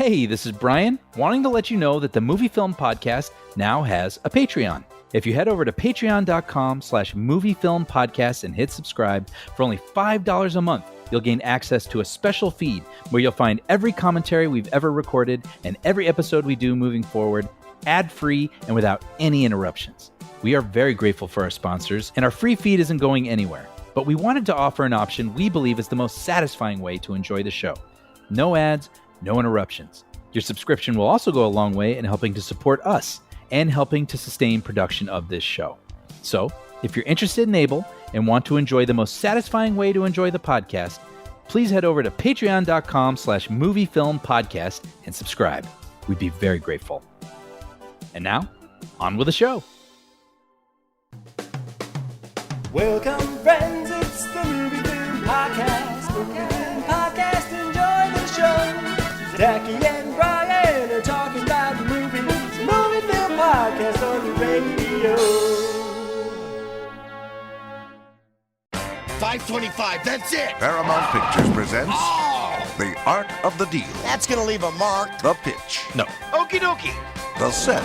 Hey, this is Brian, wanting to let you know that the Movie Film Podcast now has a Patreon. If you head over to patreon.com/moviefilmpodcast and hit subscribe for only $5 a month, you'll gain access to a special feed where you'll find every commentary we've ever recorded and every episode we do moving forward, ad-free and without any interruptions. We are very grateful for our sponsors, and our free feed isn't going anywhere. But we wanted to offer an option we believe is the most satisfying way to enjoy the show. No ads, no interruptions. Your subscription will also go a long way in helping to support us and helping to sustain production of this show. So, if you're interested and able and want to enjoy the most satisfying way to enjoy the podcast, please head over to patreon.com/moviefilmpodcast and subscribe. We'd be very grateful. And now, on with the show. Welcome, friends, it's the Movie Film Podcast. Movie Film Podcast, enjoy the show. Jackie and Brian are talking about the movies. Movie Film Podcast on the radio. 525, that's it! Paramount Pictures presents The Art of the Deal. That's gonna leave a mark. The pitch. No. Okie dokie. The set.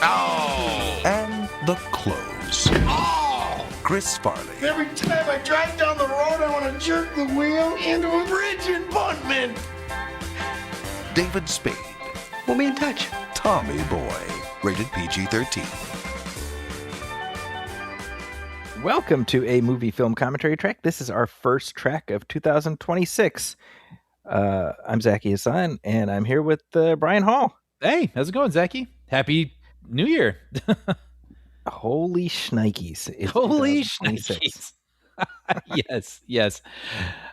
Oh! And the close. Oh! Chris Farley. Every time I drive down the road, I want to jerk the wheel into a bridge in Buntman. David Spade. We'll be in touch. Tommy Boy. Rated PG-13. Welcome to a movie film commentary track. This is our first track of 2026. I'm Zachy Hassan, and I'm here with Brian Hall. Hey, how's it going, Zachy? Happy New Year. Holy shnikes. It's Holy 2026. shnikes. Yes.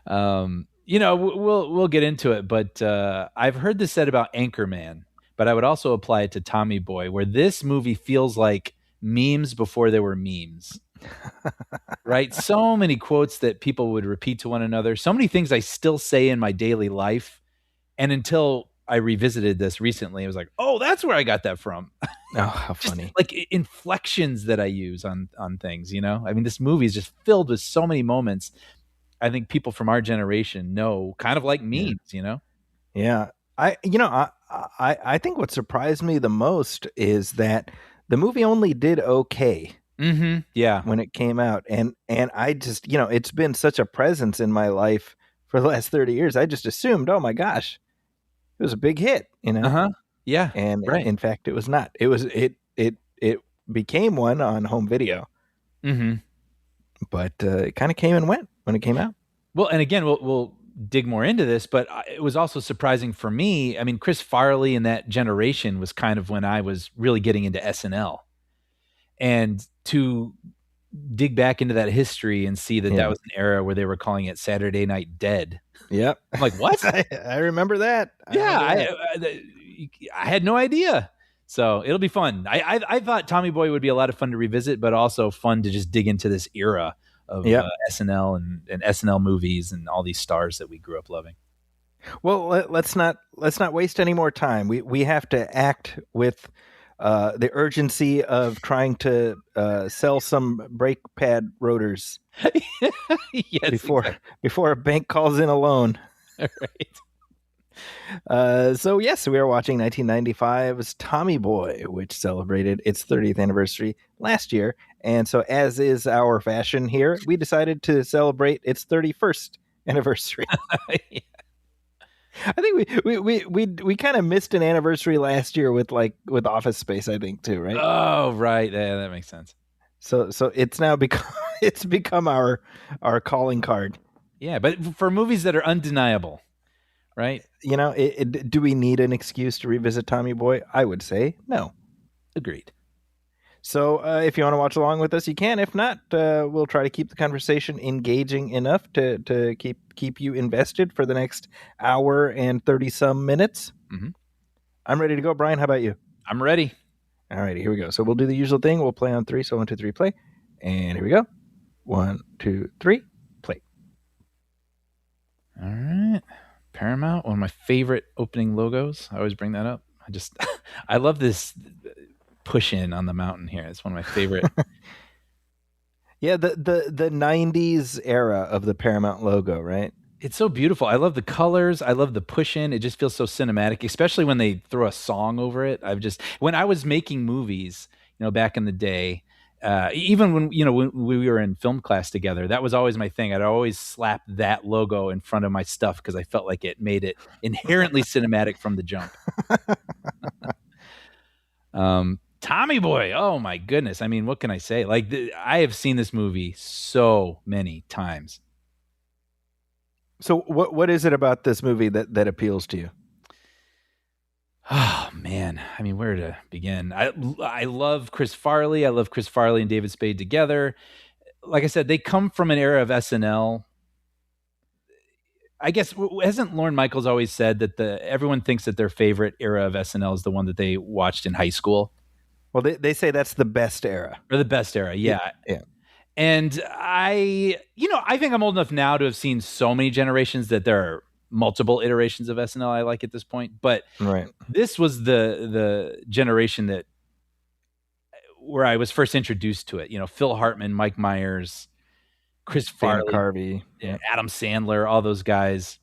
We'll get into it, but I've heard this said about Anchorman, but I would also apply it to Tommy Boy, where this movie feels like memes before there were memes. Right? So many quotes that people would repeat to one another. So many things I still say in my daily life. And until I revisited this recently, I was like, oh, that's where I got that from. Oh, how funny. Like inflections that I use on things, you know? I mean, this movie is just filled with so many moments I think people from our generation know, kind of like memes, you know? Yeah. I think what surprised me the most is that the movie only did okay. Mm-hmm. Yeah. When it came out. And I just, it's been such a presence in my life for the last 30 years. I just assumed, oh my gosh, it was a big hit, Uh-huh. Yeah. And right. In fact, it was not. It became one on home video. Mm-hmm. But it kind of came and went when it came out. Well, and again, we'll dig more into this, but it was also surprising for me. I mean, Chris Farley in that generation was kind of when I was really getting into SNL. And to dig back into that history and see that that was an era where they were calling it Saturday Night Dead. Yep. I'm like, what? I remember that. I had no idea. So it'll be fun. I thought Tommy Boy would be a lot of fun to revisit, but also fun to just dig into this era of SNL and SNL movies and all these stars that we grew up loving. Well, let's not waste any more time. We have to act with the urgency of trying to sell some brake pad rotors Yes, before a bank calls in a loan. right. So yes, we are watching 1995's Tommy Boy, which celebrated its 30th anniversary last year. And so, as is our fashion here, we decided to celebrate its 31st anniversary. Yeah. I think we kind of missed an anniversary last year with Office Space, I think too, right? Oh, right. Yeah, that makes sense. So it's now become our calling card. Yeah, but for movies that are undeniable, right? Do we need an excuse to revisit Tommy Boy? I would say no. Agreed. So if you want to watch along with us, you can. If not, we'll try to keep the conversation engaging enough to keep you invested for the next hour and 30-some minutes. Mm-hmm. I'm ready to go. Brian, how about you? I'm ready. All righty, here we go. So we'll do the usual thing. We'll play on 3. So 1, 2, 3, play. And here we go. 1, 2, 3, play. All right. Paramount, one of my favorite opening logos. I always bring that up. I love this push in on the mountain here. It's one of my favorite. Yeah, the 90s era of the Paramount logo, right? It's so beautiful. I love the colors. I love the push in. It just feels so cinematic, especially when they throw a song over it. When I was making movies, back in the day, even when we were in film class together, that was always my thing. I'd always slap that logo in front of my stuff because I felt like it made it inherently cinematic from the jump. Tommy Boy. Oh my goodness. I mean, what can I say? Like, I have seen this movie so many times. So what is it about this movie that appeals to you? Oh man, I mean, where to begin? I love Chris Farley. I love Chris Farley and David Spade together. Like I said, they come from an era of SNL. I guess hasn't Lorne Michaels always said that everyone thinks that their favorite era of SNL is the one that they watched in high school, Well, they say that's the best era. or the best era. Yeah. Yeah. And I think I'm old enough now to have seen so many generations that there are multiple iterations of SNL I like at this point. But Right. this was the generation where I was first introduced to it. Phil Hartman, Mike Myers, Chris Dana Farley, Carvey. yeah, Adam Sandler, all those guys.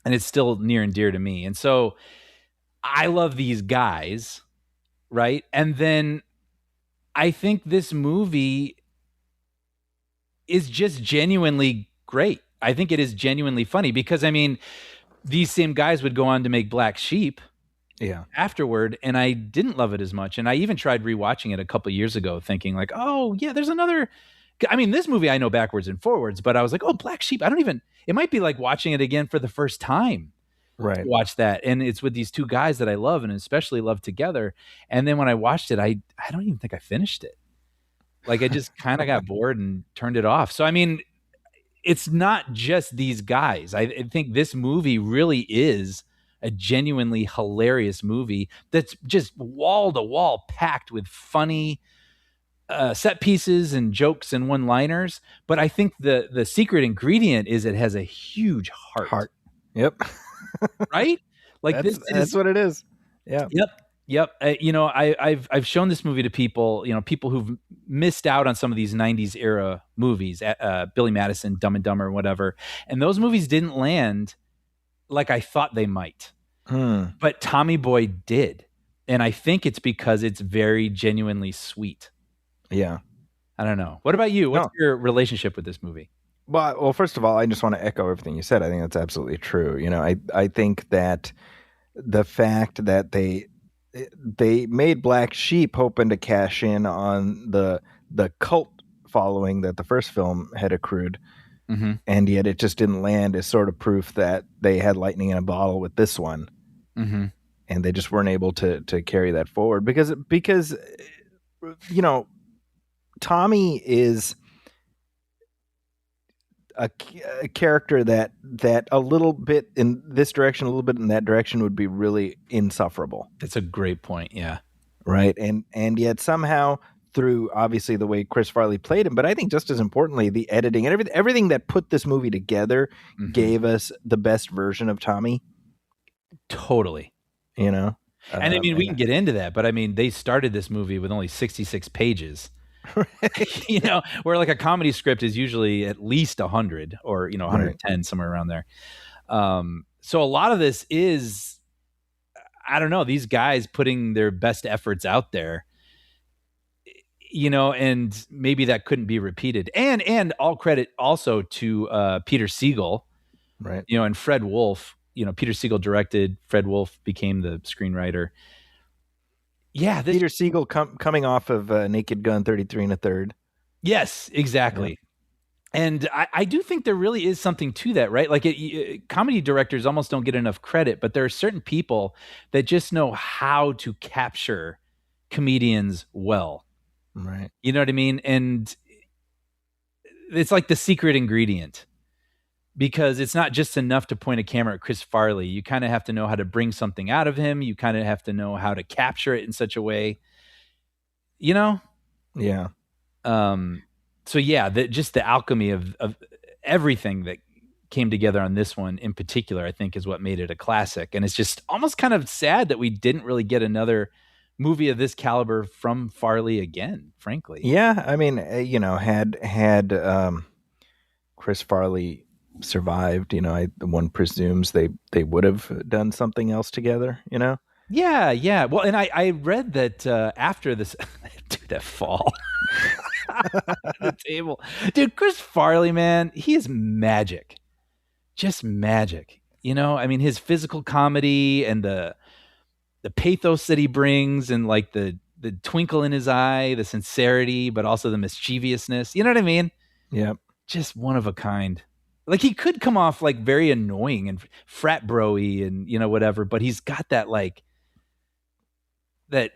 And it's still near and dear to me. And so I love these guys, right? And then I think this movie is just genuinely great. I think it is genuinely funny because, I mean, these same guys would go on to make Black Sheep afterward, and I didn't love it as much. And I even tried rewatching it a couple years ago thinking like, oh, yeah, there's another... I mean, this movie I know backwards and forwards, but I was like, oh, Black Sheep. It might be like watching it again for the first time. Right. Watch that. And it's with these two guys that I love and especially love together. And then when I watched it, I don't even think I finished it. Like, I just kind of got bored and turned it off. So, I mean, it's not just these guys. I think this movie really is a genuinely hilarious movie that's just wall to wall packed with funny set pieces and jokes and one-liners. But I think the secret ingredient is it has a huge heart. Yep. Right? Like that's what it is. Yeah. Yep. I've shown this movie to people, people who've missed out on some of these 90s era movies, Billy Madison, Dumb and Dumber, whatever. And those movies didn't land like I thought they might. But Tommy Boy did. And I think it's because it's very genuinely sweet. Yeah. I don't know. What about you? What's your relationship with this movie? Well, first of all, I just want to echo everything you said. I think that's absolutely true. I think that the fact that they made Black Sheep hoping to cash in on the cult following that the first film had accrued, and yet it just didn't land is sort of proof that they had lightning in a bottle with this one, and they just weren't able to carry that forward because Tommy is a character that a little bit in this direction, a little bit in that direction would be really insufferable. That's a great point. Yeah. Right. And yet somehow through obviously the way Chris Farley played him, but I think just as importantly, the editing and everything that put this movie together gave us the best version of Tommy. Totally. And I mean, we can get into that, but I mean, they started this movie with only 66 pages. Right. Where like a comedy script is usually at least 100 or 110, somewhere around there. So a lot of this is, I don't know, these guys putting their best efforts out there, and maybe that couldn't be repeated. And all credit also to Peter Siegel, right? And Fred Wolf. Peter Siegel directed. Fred Wolf became the screenwriter. Yeah, Peter Siegel coming off of Naked Gun 33 1/3. Yes, exactly. Yeah. And I do think there really is something to that, right? Like comedy directors almost don't get enough credit, but there are certain people that just know how to capture comedians well. Right. You know what I mean? And it's like the secret ingredient. Because it's not just enough to point a camera at Chris Farley. You kind of have to know how to bring something out of him. You kind of have to know how to capture it in such a way, Yeah. So yeah, just the alchemy of everything that came together on this one in particular, I think is what made it a classic. And it's just almost kind of sad that we didn't really get another movie of this caliber from Farley again, frankly. Yeah. I mean, had Chris Farley survived. One presumes they would have done something else together. Yeah. Well, and I read that after this, dude, that fall the table, dude. Chris Farley, man, he is magic, just magic. I mean, his physical comedy and the pathos that he brings, and like the twinkle in his eye, the sincerity, but also the mischievousness. You know what I mean? Yeah. Just one of a kind. Like he could come off like very annoying and frat bro-y and whatever, but he's got that like that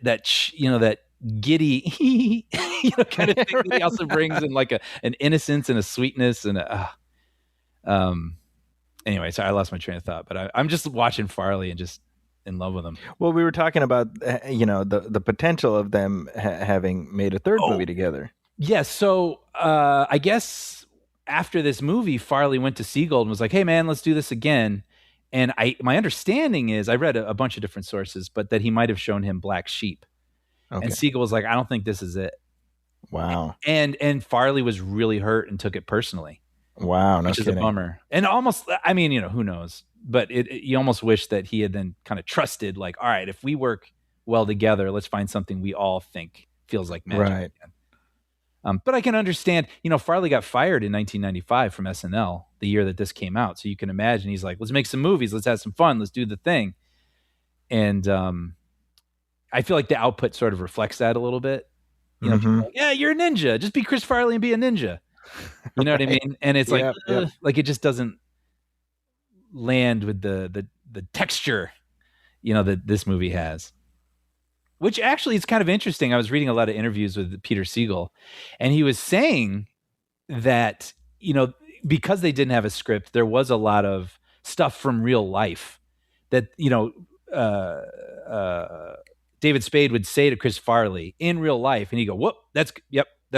giddy kind of thing that he also brings in like an innocence and a sweetness and anyway, sorry, I lost my train of thought, but I'm just watching Farley and just in love with him. Well, we were talking about the potential of them having made a third movie together. Yeah, so I guess after this movie, Farley went to Siegel and was like, "Hey, man, let's do this again." And my understanding is, I read a bunch of different sources, but that he might have shown him Black Sheep. Okay. And Siegel was like, "I don't think this is it." Wow. And Farley was really hurt and took it personally. Wow, no which kidding. Is a bummer. And almost, I mean, who knows? But you almost wish that he had then kind of trusted, like, all right, if we work well together, let's find something we all think feels like magic. Right. Again. But I can understand, Farley got fired in 1995 from SNL, the year that this came out. So you can imagine he's like, let's make some movies. Let's have some fun. Let's do the thing. And I feel like the output sort of reflects that a little bit. People are like, yeah, you're a ninja. Just be Chris Farley and be a ninja. You know what I mean? And it's like it just doesn't land with the texture, that this movie has. Which actually is kind of interesting. I was reading a lot of interviews with Peter Siegel, and he was saying that, because they didn't have a script, there was a lot of stuff from real life that, David Spade would say to Chris Farley in real life, and he'd go, "Whoop, that's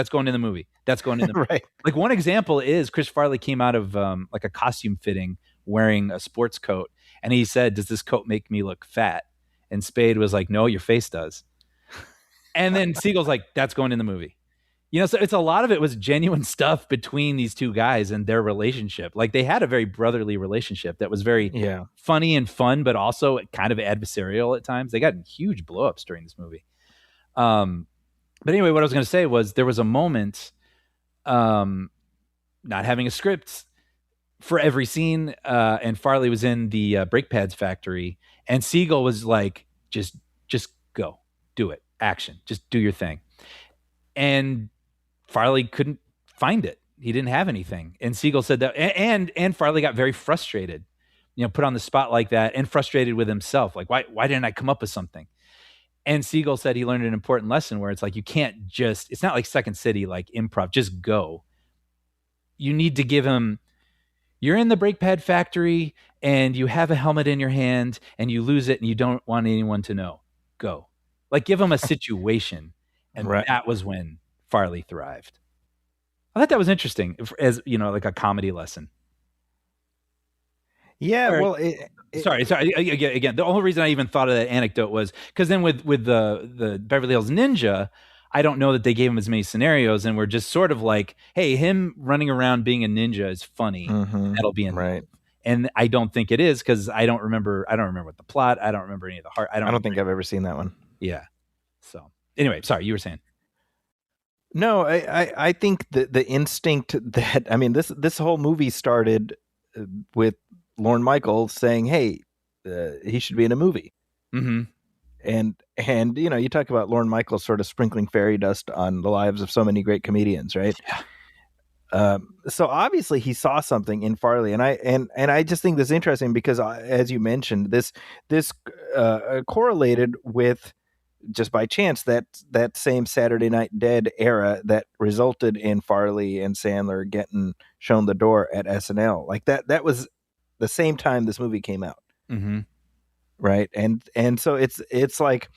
going in the movie. That's going in the movie." Right. Like one example is Chris Farley came out of like a costume fitting wearing a sports coat, and he said, "Does this coat make me look fat?" And Spade was like, "No, your face does." And then Siegel's like, "That's going in the movie." So it's a lot of it was genuine stuff between these two guys and their relationship. Like they had a very brotherly relationship that was very funny and fun, but also kind of adversarial at times. They got huge blowups during this movie. But anyway, what I was going to say was there was a moment, not having a script for every scene, and Farley was in the brake pads factory, and Siegel was like, just go, do it, action, just do your thing. And Farley couldn't find it. He didn't have anything. And Siegel said that, and Farley got very frustrated, put on the spot like that, and frustrated with himself. Like, why didn't I come up with something? And Siegel said he learned an important lesson where it's like, you can't it's not like Second City, like improv, just go. You need to give him, you're in the brake pad factory and you have a helmet in your hand and you lose it and you don't want anyone to know. Go. Like give him a situation. And that was when Farley thrived. I thought that was interesting as, like a comedy lesson. Yeah, well, sorry. Again, the only reason I even thought of that anecdote was because then with the Beverly Hills Ninja, I don't know that they gave him as many scenarios, and we're just sort of like, hey, him running around being a ninja is funny. That'll be in right. And I don't think it is because I don't remember what the plot. I don't remember any of the heart. I don't think I've ever seen that one. Yeah. So anyway, sorry, you were saying. No, I think the instinct that, I mean, this whole movie started with Lorne Michaels saying, "Hey, he should be in a movie." Mm-hmm. And you talk about Lorne Michaels sort of sprinkling fairy dust on the lives of so many great comedians, right? Yeah. So obviously he saw something in Farley, and I just think this is interesting because, as you mentioned, this correlated with, just by chance, that same Saturday Night Dead era that resulted in Farley and Sandler getting shown the door at SNL. Like that was the same time this movie came out. Mm-hmm. Right. And so it's like,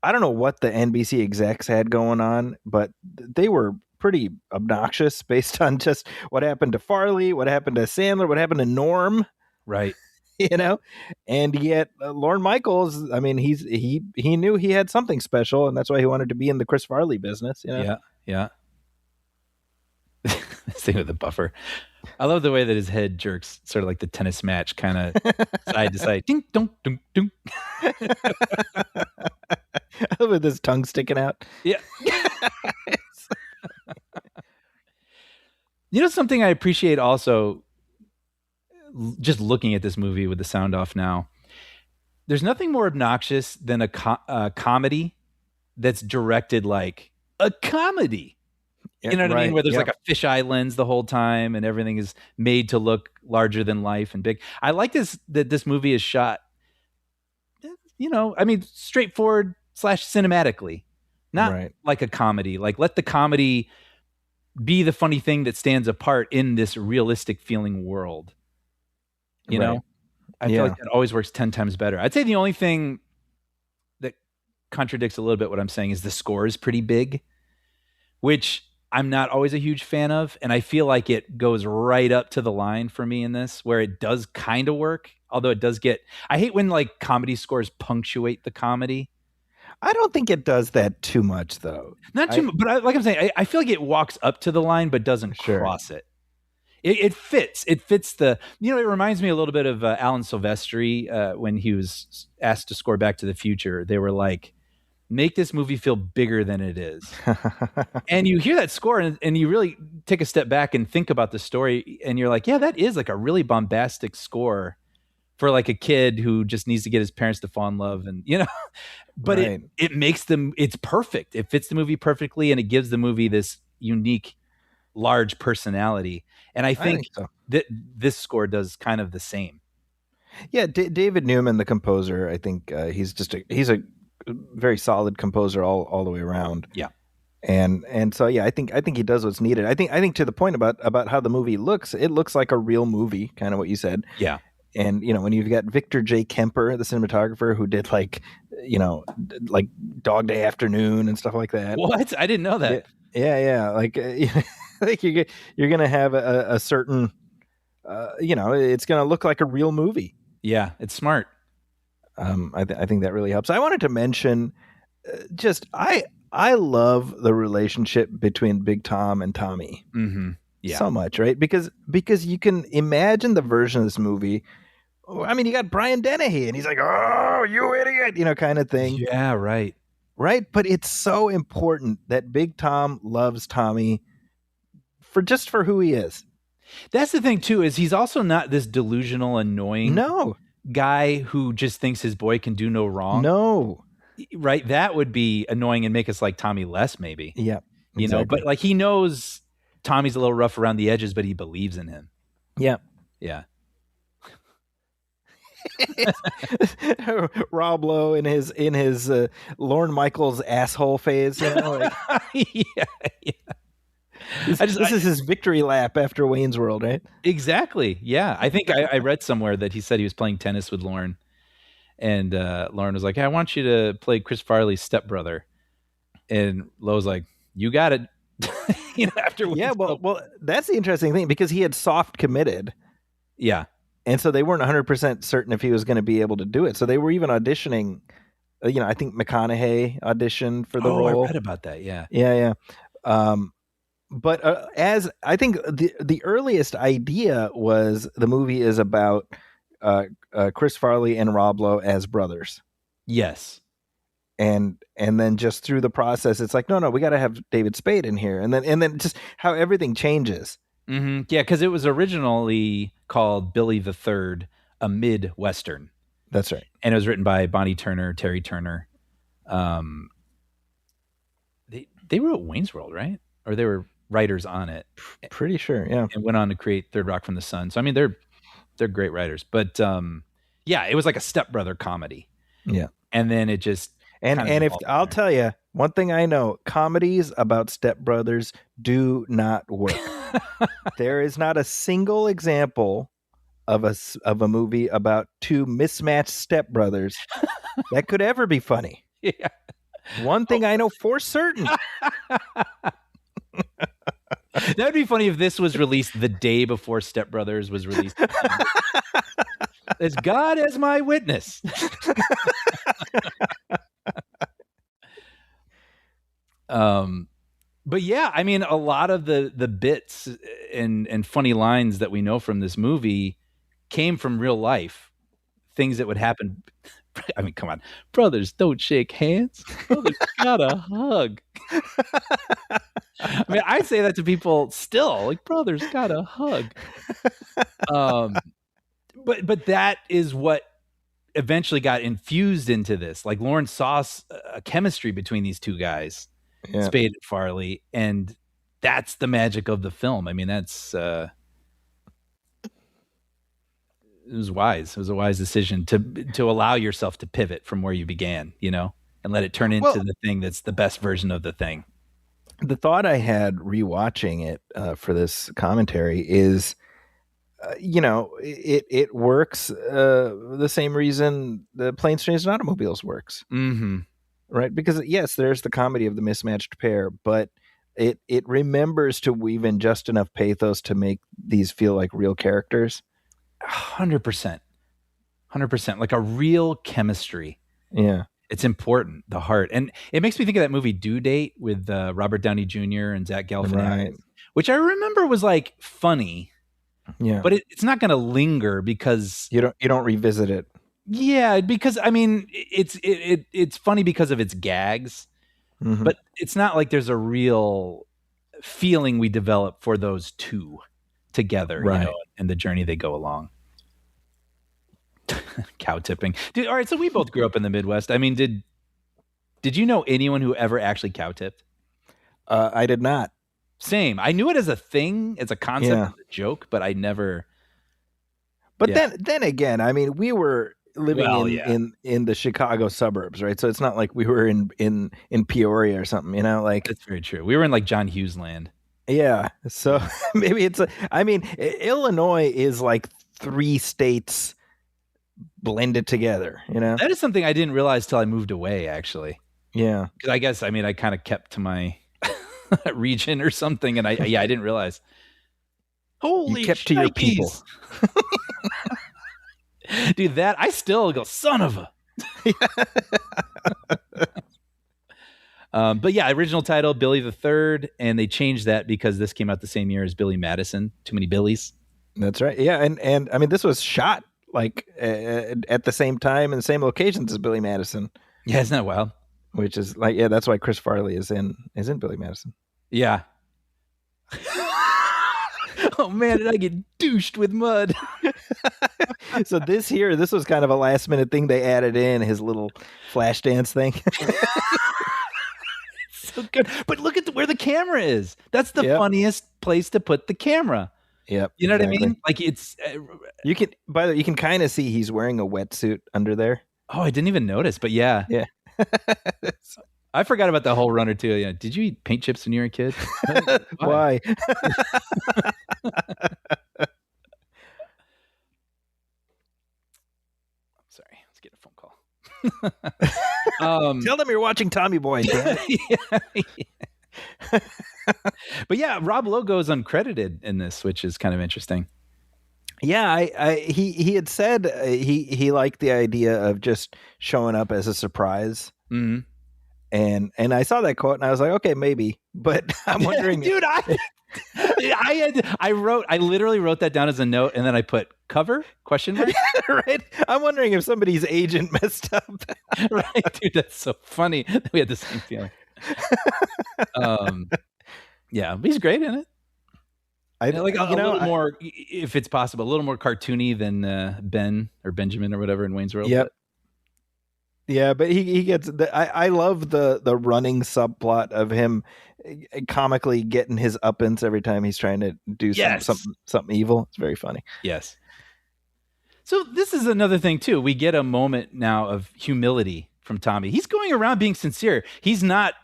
I don't know what the NBC execs had going on, but they were pretty obnoxious based on just what happened to Farley, what happened to Sandler, what happened to Norm. Right. And yet Lorne Michaels, I mean, he knew he had something special, and that's why he wanted to be in the Chris Farley business. Yeah. this thing with the buffer. I love the way that his head jerks, sort of like the tennis match, kind of side to side. Ding, dong, dong, dong. With his tongue sticking out. Yeah. Something I appreciate also, just looking at this movie with the sound off now, there's nothing more obnoxious than a comedy that's directed like a comedy. You know what I mean? Where there's like a fisheye lens the whole time and everything is made to look larger than life and big. I like that this movie is shot, straightforward / cinematically, not like a comedy. Like, let the comedy be the funny thing that stands apart in this realistic feeling world. You know? I feel like that always works 10 times better. I'd say the only thing that contradicts a little bit what I'm saying is the score is pretty big, which I'm not always a huge fan of. And I feel like it goes right up to the line for me in this, where it does kind of work. Although it does I hate when like comedy scores punctuate the comedy. I don't think it does that too much, though. Not too much, but like I'm saying, I feel like it walks up to the line, but doesn't cross it. It fits. It fits it reminds me a little bit of Alan Silvestri when he was asked to score Back to the Future. They were like, make this movie feel bigger than it is. And you hear that score and you really take a step back and think about the story. And you're like, yeah, that is like a really bombastic score for like a kid who just needs to get his parents to fall in love. And, but it makes it's perfect. It fits the movie perfectly. And it gives the movie this unique, large personality. And I think so. That this score does kind of the same. Yeah. David Newman, the composer, I think he's a very solid composer all the way around. Yeah. And so I think he does what's needed. I think to the point about how the movie looks, it looks like a real movie, kind of what you said. Yeah. And when you've got Victor J. Kemper, the cinematographer, who did like Dog Day Afternoon and stuff like that. What? I didn't know that. Yeah. Like like you're gonna have a certain it's gonna look like a real movie. Yeah, it's smart. I think that really helps. I wanted to mention I love the relationship between Big Tom and Tommy. Mm-hmm. Yeah. So much, right? Because you can imagine the version of this movie. I mean, you got Brian Dennehy, and he's like, "Oh, you idiot," kind of thing. Yeah, right. Right, but it's so important that Big Tom loves Tommy for who he is. That's the thing too, is he's also not this delusional, annoying guy who just thinks his boy can do no wrong. No. Right? That would be annoying and make us like Tommy less, maybe. Yeah. Exactly. But like he knows Tommy's a little rough around the edges, but he believes in him. Yeah. Yeah. Rob Lowe in his Lorne Michaels asshole phase. Yeah. This is his victory lap after Wayne's World, right? Exactly. Yeah. I think I read somewhere that he said he was playing tennis with Lorne. And Lauren was like, hey, I want you to play Chris Farley's stepbrother. And Lowe's like, you got it. After Wayne's World. Well, that's the interesting thing, because he had soft committed. Yeah. And so they weren't 100% certain if he was going to be able to do it. So they were even auditioning. I think McConaughey auditioned for the role. I read about that. Yeah. Yeah. But as I think the earliest idea was the movie is about Chris Farley and Rob Lowe as brothers. Yes. And then just through the process, it's like, no, we got to have David Spade in here. And then just how everything changes. Mm-hmm. Yeah, because it was originally called Billy the Third, a mid-western. That's right. And it was written by Bonnie Turner, Terry Turner. They wrote Wayne's World, right? Or they were writers on it. Pretty sure, yeah. And went on to create Third Rock from the Sun. So I mean, they're great writers. But it was like a stepbrother comedy. Yeah. And then it just and if I'll tell you one thing I know, comedies about stepbrothers do not work. There is not a single example of a movie about two mismatched stepbrothers that could ever be funny. Yeah. One thing I know for certain. That would be funny if this was released the day before Step Brothers was released. As God as my witness. But yeah, I mean, a lot of the bits and funny lines that we know from this movie came from real life, things that would happen. I mean, come on, brothers don't shake hands. Brothers gotta hug. I mean, I say that to people still, like brothers gotta hug. But that is what eventually got infused into this. Like Lawrence saw a chemistry between these two guys. Yeah. Spade and Farley, and that's the magic of the film. I mean, that's it was wise. It was a wise decision to allow yourself to pivot from where you began, and let it turn into the thing that's the best version of the thing. The thought I had rewatching it for this commentary is, it works the same reason the Planes, Trains, and Automobiles works. Mm-hmm. Right, because yes, there's the comedy of the mismatched pair, but it remembers to weave in just enough pathos to make these feel like real characters. 100%, like a real chemistry. Yeah, it's important. The heart, and it makes me think of that movie Due Date with Robert Downey Jr. and Zach Galifianakis, right. Which I remember was like funny. Yeah, but it's not going to linger because you don't revisit it. Yeah, because I mean, it's funny because of its gags, but it's not like there's a real feeling we develop for those two together, right? And the journey they go along. Cow tipping, dude. All right, so we both grew up in the Midwest. I mean, did you know anyone who ever actually cow tipped? I did not. Same. I knew it as a thing, as a concept, as a joke, but I never. But then again, I mean, we were living in the Chicago suburbs, right? So it's not like we were in Peoria or something, like that's very true. We were in like John Hughes land. Yeah. So maybe Illinois is like 3 states blended together, That is something I didn't realize till I moved away, actually. Yeah. Because I guess, I kind of kept to my region or something, and I didn't realize. Holy you kept to your people. Dude, that I still go, son of a. But yeah, original title Billy the Third, and they changed that because this came out the same year as Billy Madison. Too many Billies. That's right. Yeah, and I mean this was shot like at the same time and the same locations as Billy Madison. Yeah, isn't that wild? Which is like that's why Chris Farley is in Billy Madison. Yeah. Oh man, did I get douched with mud? So this was kind of a last minute thing they added in, his little flash dance thing. So good. But look at where the camera is. That's the funniest place to put the camera. Yep. You know what I mean? Like it's you can kind of see he's wearing a wetsuit under there. Oh, I didn't even notice, but yeah. Yeah. I forgot about the whole runner too. Yeah. Did you eat paint chips when you were a kid? Why? Sorry, let's get a phone call. Tell them you're watching Tommy Boy. But yeah, Rob Lowe is uncredited in this, which is kind of interesting. Yeah, he had said he liked the idea of just showing up as a surprise. Mm-hmm. And I saw that quote and I was like, okay, maybe. But I'm wondering, dude, I literally wrote that down as a note and then I put cover ? Right? I'm wondering if somebody's agent messed up. Right, dude, that's so funny. We had the same feeling. Yeah, he's great in it. A little more, if it's possible, a little more cartoony than Ben or Benjamin or whatever in Wayne's World. Yep. Yeah, but he gets. I love the running subplot of him comically getting his uppance every time he's trying to do something evil. It's very funny. Yes. So this is another thing too. We get a moment now of humility from Tommy. He's going around being sincere. He's not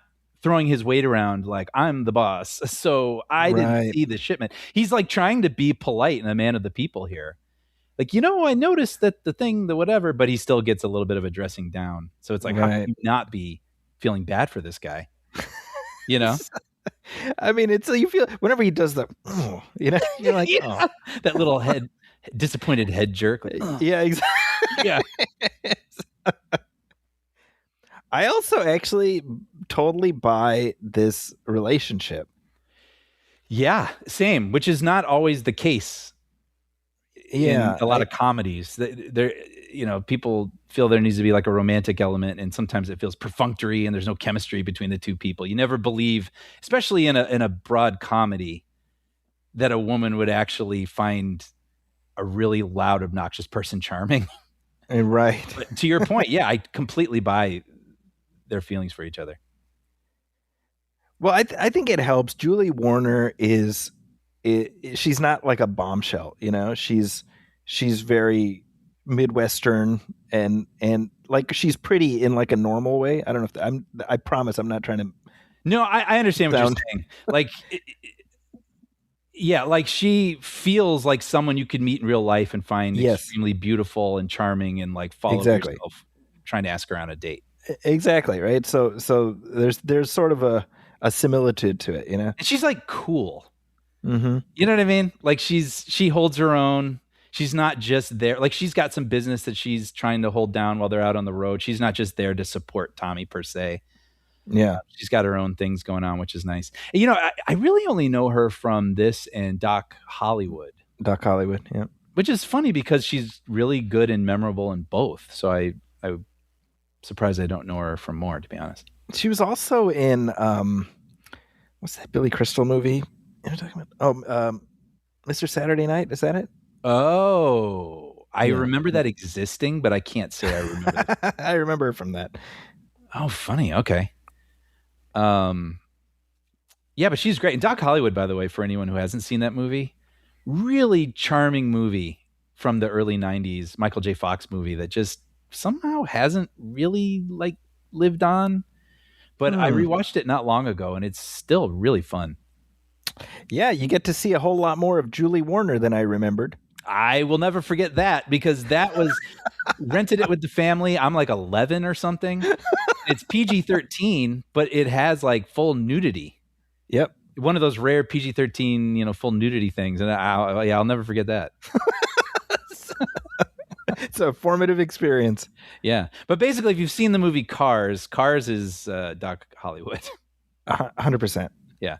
throwing his weight around like I'm the boss, so I didn't see the shipment. He's like trying to be polite and a man of the people here. Like, I noticed that the whatever, but he still gets a little bit of a dressing down. So it's like, how can you not be feeling bad for this guy? I mean, you feel whenever he does the, you're like, oh. That little disappointed head jerk. Like, oh. Yeah, exactly. Yeah. I also actually totally buy this relationship. Yeah, same, which is not always the case in a lot of comedies. There, people feel there needs to be like a romantic element, and sometimes it feels perfunctory and there's no chemistry between the two people. You never believe, especially in a broad comedy, that a woman would actually find a really loud, obnoxious person charming. Right. But to your point, yeah, I completely buy their feelings for each other. Well, I think it helps. Julie Warner she's not like a bombshell, she's very Midwestern and like she's pretty in like a normal way. I don't know if I promise I'm not trying to. No, I understand what you're saying. Like, yeah, like she feels like someone you could meet in real life and find extremely beautiful and charming and like follow yourself trying to ask her on a date. Exactly. Right. So there's sort of a similitude to it, And she's like cool. Mm-hmm. You know what I mean? Like she holds her own. She's not just there. Like she's got some business that she's trying to hold down while they're out on the road. She's not just there to support Tommy per se. Yeah. She's got her own things going on, which is nice. I really only know her from this and Doc Hollywood. Doc Hollywood, yeah. Which is funny because she's really good and memorable in both. So I'm surprised I don't know her from more, to be honest. She was also in what's that Billy Crystal movie you're talking about? Mr. Saturday Night, is that it? Oh, I remember that existing, but I can't say I remember that. I remember from that. Oh, funny. Okay. Yeah, but she's great. And Doc Hollywood, by the way, for anyone who hasn't seen that movie, really charming movie from the early 90s, Michael J. Fox movie that just somehow hasn't really like lived on. But I rewatched it not long ago and it's still really fun. Yeah, you get to see a whole lot more of Julie Warner than I remembered. I will never forget that because that was rented it with the family. I'm like 11 or something. It's PG-13, but it has like full nudity. Yep. One of those rare PG-13, full nudity things. And I'll never forget that. It's a formative experience. Yeah. But basically, if you've seen the movie Cars is Doc Hollywood. 100%. Yeah.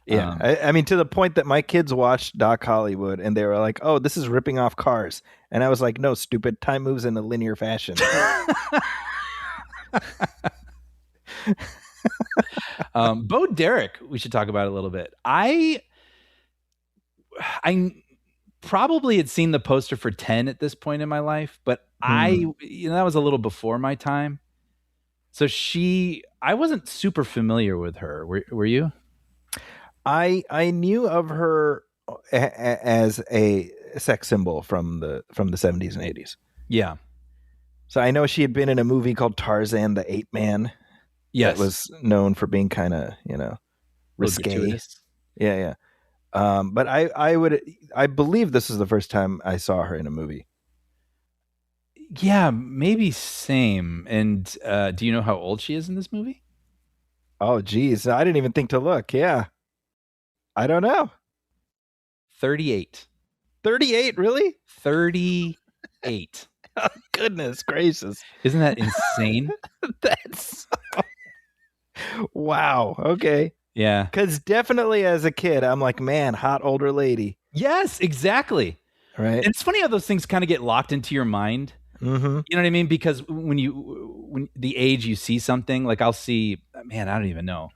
Yeah. I mean, to the point that my kids watched Doc Hollywood and they were like, oh, this is ripping off Cars. And I was like, no, stupid. Time moves in a linear fashion. Bo Derek, we should talk about it a little bit. I probably had seen the poster for 10 at this point in my life, but that was a little before my time. So I wasn't super familiar with her. Were you? I knew of her as a sex symbol from the 70s and 80s. Yeah. So I know she had been in a movie called Tarzan the Ape Man. Yes. That was known for being kind of, risque. Yeah. But I believe this is the first time I saw her in a movie. Yeah, maybe same. And do you know how old she is in this movie? Oh, geez. I didn't even think to look. Yeah. I don't know. 38. 38, really? 38. Oh, goodness gracious. Isn't that insane? That's wow. Okay. Yeah. Because definitely as a kid, I'm like, man, hot older lady. Yes, exactly. Right. And it's funny how those things kind of get locked into your mind. Mm-hmm. You know what I mean? Because when the age you see something, like I'll see, man, I don't even know.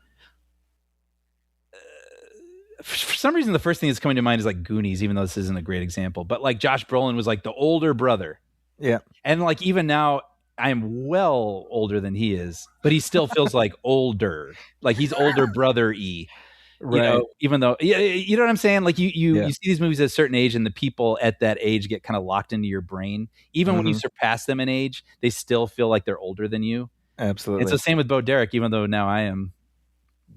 For some reason, the first thing that's coming to mind is like Goonies, even though this isn't a great example. But like Josh Brolin was like the older brother. Yeah. And like even now, I am well older than he is, but he still feels like older. Like he's older brother-y. Right. Even though, you know what I'm saying? Like you see these movies at a certain age and the people at that age get kind of locked into your brain. Even when you surpass them in age, they still feel like they're older than you. Absolutely. It's the same with Bo Derek, even though now I am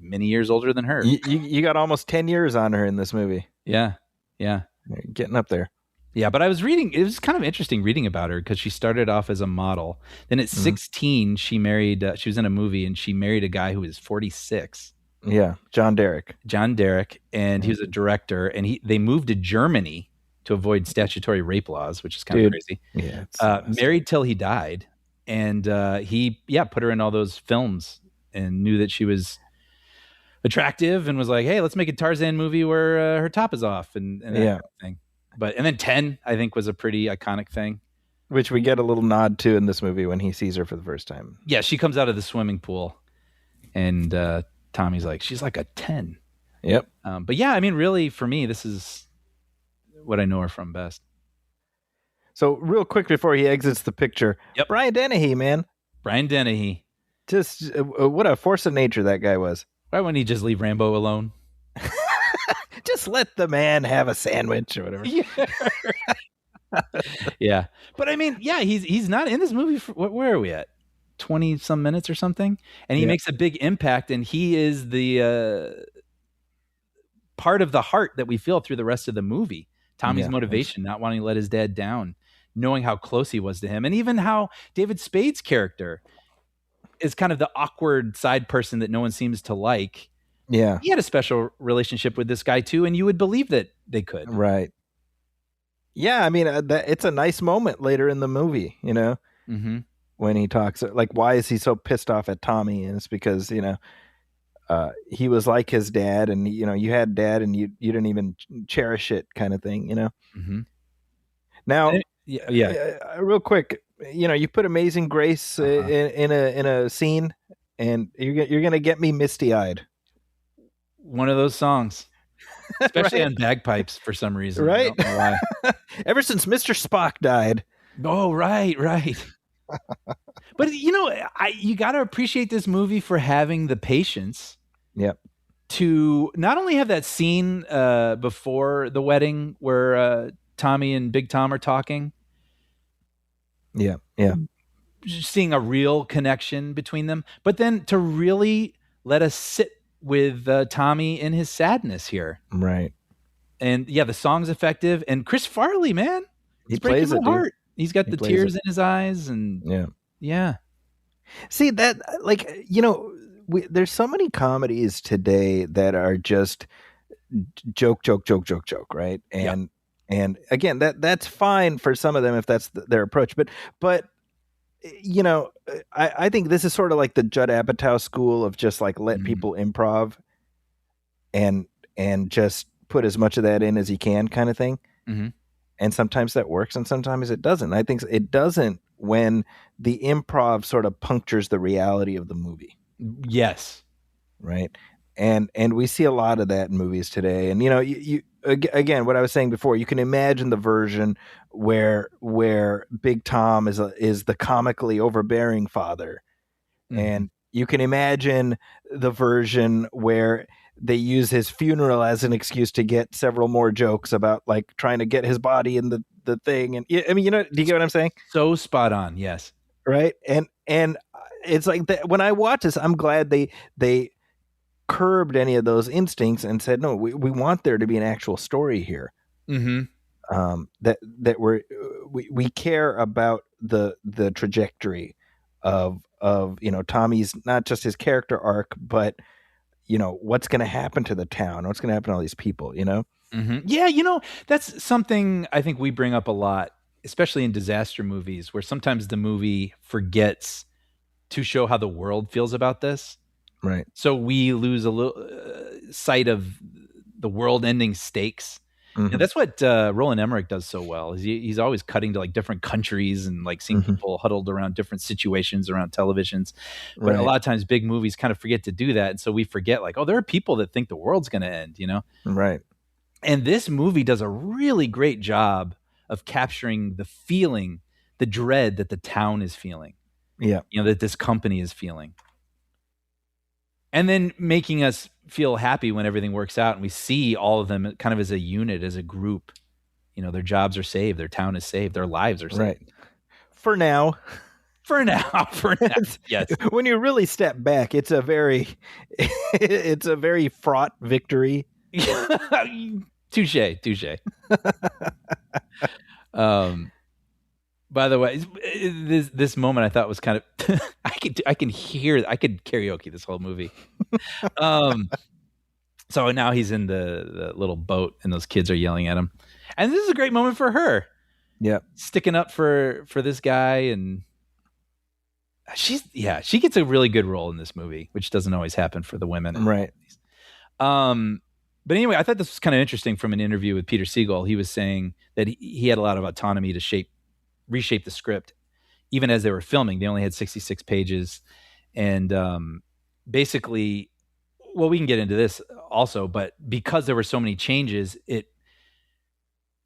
many years older than her. You got almost 10 years on her in this movie. Yeah. Yeah. You're getting up there. Yeah, but I was reading, it was kind of interesting reading about her because she started off as a model. Then at 16, she married, she was in a movie and she married a guy who was 46. Yeah, John Derek. And he was a director and they moved to Germany to avoid statutory rape laws, which is kind of crazy. Yeah. Married till he died. And he put her in all those films and knew that she was attractive and was like, hey, let's make a Tarzan movie where her top is off and that kind of thing. And then 10, I think, was a pretty iconic thing. Which we get a little nod to in this movie when he sees her for the first time. Yeah, she comes out of the swimming pool and Tommy's like, she's like a 10. Yep. But yeah, I mean, really, for me, this is what I know her from best. So real quick before he exits the picture, Brian Dennehy, man. Brian Dennehy. Just what a force of nature that guy was. Why wouldn't he just leave Rambo alone? Just let the man have a sandwich or whatever. Yeah. But I mean, yeah, he's not in this movie. Where are we at? 20 some minutes or something. And he makes a big impact, and he is the part of the heart that we feel through the rest of the movie. Tommy's motivation, not wanting to let his dad down, knowing how close he was to him, and even how David Spade's character is kind of the awkward side person that no one seems to like. Yeah. He had a special relationship with this guy too, and you would believe that they could. Right. Yeah, I mean, it's a nice moment later in the movie, you know, when he talks, like, why is he so pissed off at Tommy? And it's because, you know, he was like his dad, and, you know, you had dad and you didn't even cherish it, kind of thing, you know? Now, real quick, you know, you put Amazing Grace in a scene, and you're going to get me misty-eyed. One of those songs. Especially on bagpipes for some reason. Right. I don't know why. Ever since Mr. Spock died. Oh, right. But, you know, you got to appreciate this movie for having the patience to not only have that scene before the wedding where Tommy and Big Tom are talking. Yeah. Seeing a real connection between them, but then to really let us sit with Tommy in his sadness here. Right. And yeah, the song's effective. And Chris Farley, man, he plays it, heart. He's got the tears in his eyes. And yeah. See that, like, you know, there's so many comedies today that are just joke, right? And again, that's fine for some of them if that's their approach. But you know, I think this is sort of like the Judd Apatow school of just like let people improv and just put as much of that in as you can, kind of thing. And sometimes that works and sometimes it doesn't. I think it doesn't when the improv sort of punctures the reality of the movie. Yes. Right. And we see a lot of that in movies today. And, you know, you again, what I was saying before, you can imagine the version where Big Tom is the comically overbearing father. And you can imagine the version where they use his funeral as an excuse to get several more jokes about like trying to get his body in the thing. And I mean, you know, do you get what I'm saying? So spot on. Yes. Right. And it's like that when I watch this, I'm glad they curbed any of those instincts and said, no, we want there to be an actual story here. That we care about the trajectory of, you know, Tommy's, not just his character arc, but, you know, what's going to happen to the town, what's going to happen to all these people, you know? Yeah. You know, that's something I think we bring up a lot, especially in disaster movies, where sometimes the movie forgets to show how the world feels about this. Right. So we lose a little sight of the world-ending stakes. And that's what Roland Emmerich does so well. Is he's always cutting to like different countries and like seeing people huddled around different situations around televisions. But a lot of times, big movies kind of forget to do that, and so we forget like, oh, there are people that think the world's going to end. You know, right? And this movie does a really great job of capturing the feeling, the dread that the town is feeling. Yeah, you know, that this company is feeling. And then making us feel happy when everything works out and we see all of them kind of as a unit, as a group. You know, their jobs are saved, their town is saved, their lives are saved. Right. For now. Yes. When you really step back, it's a very fraught victory. Touche. By the way, this moment I thought was kind of I could karaoke this whole movie. So now he's in the little boat and those kids are yelling at him. And this is a great moment for her. Yeah. Sticking up for this guy, and she gets a really good role in this movie, which doesn't always happen for the women. Right. But anyway, I thought this was kind of interesting from an interview with Peter Siegel. He was saying that he had a lot of autonomy to reshape the script, even as they were filming. They only had 66 pages, and basically, well, we can get into this also, but because there were so many changes,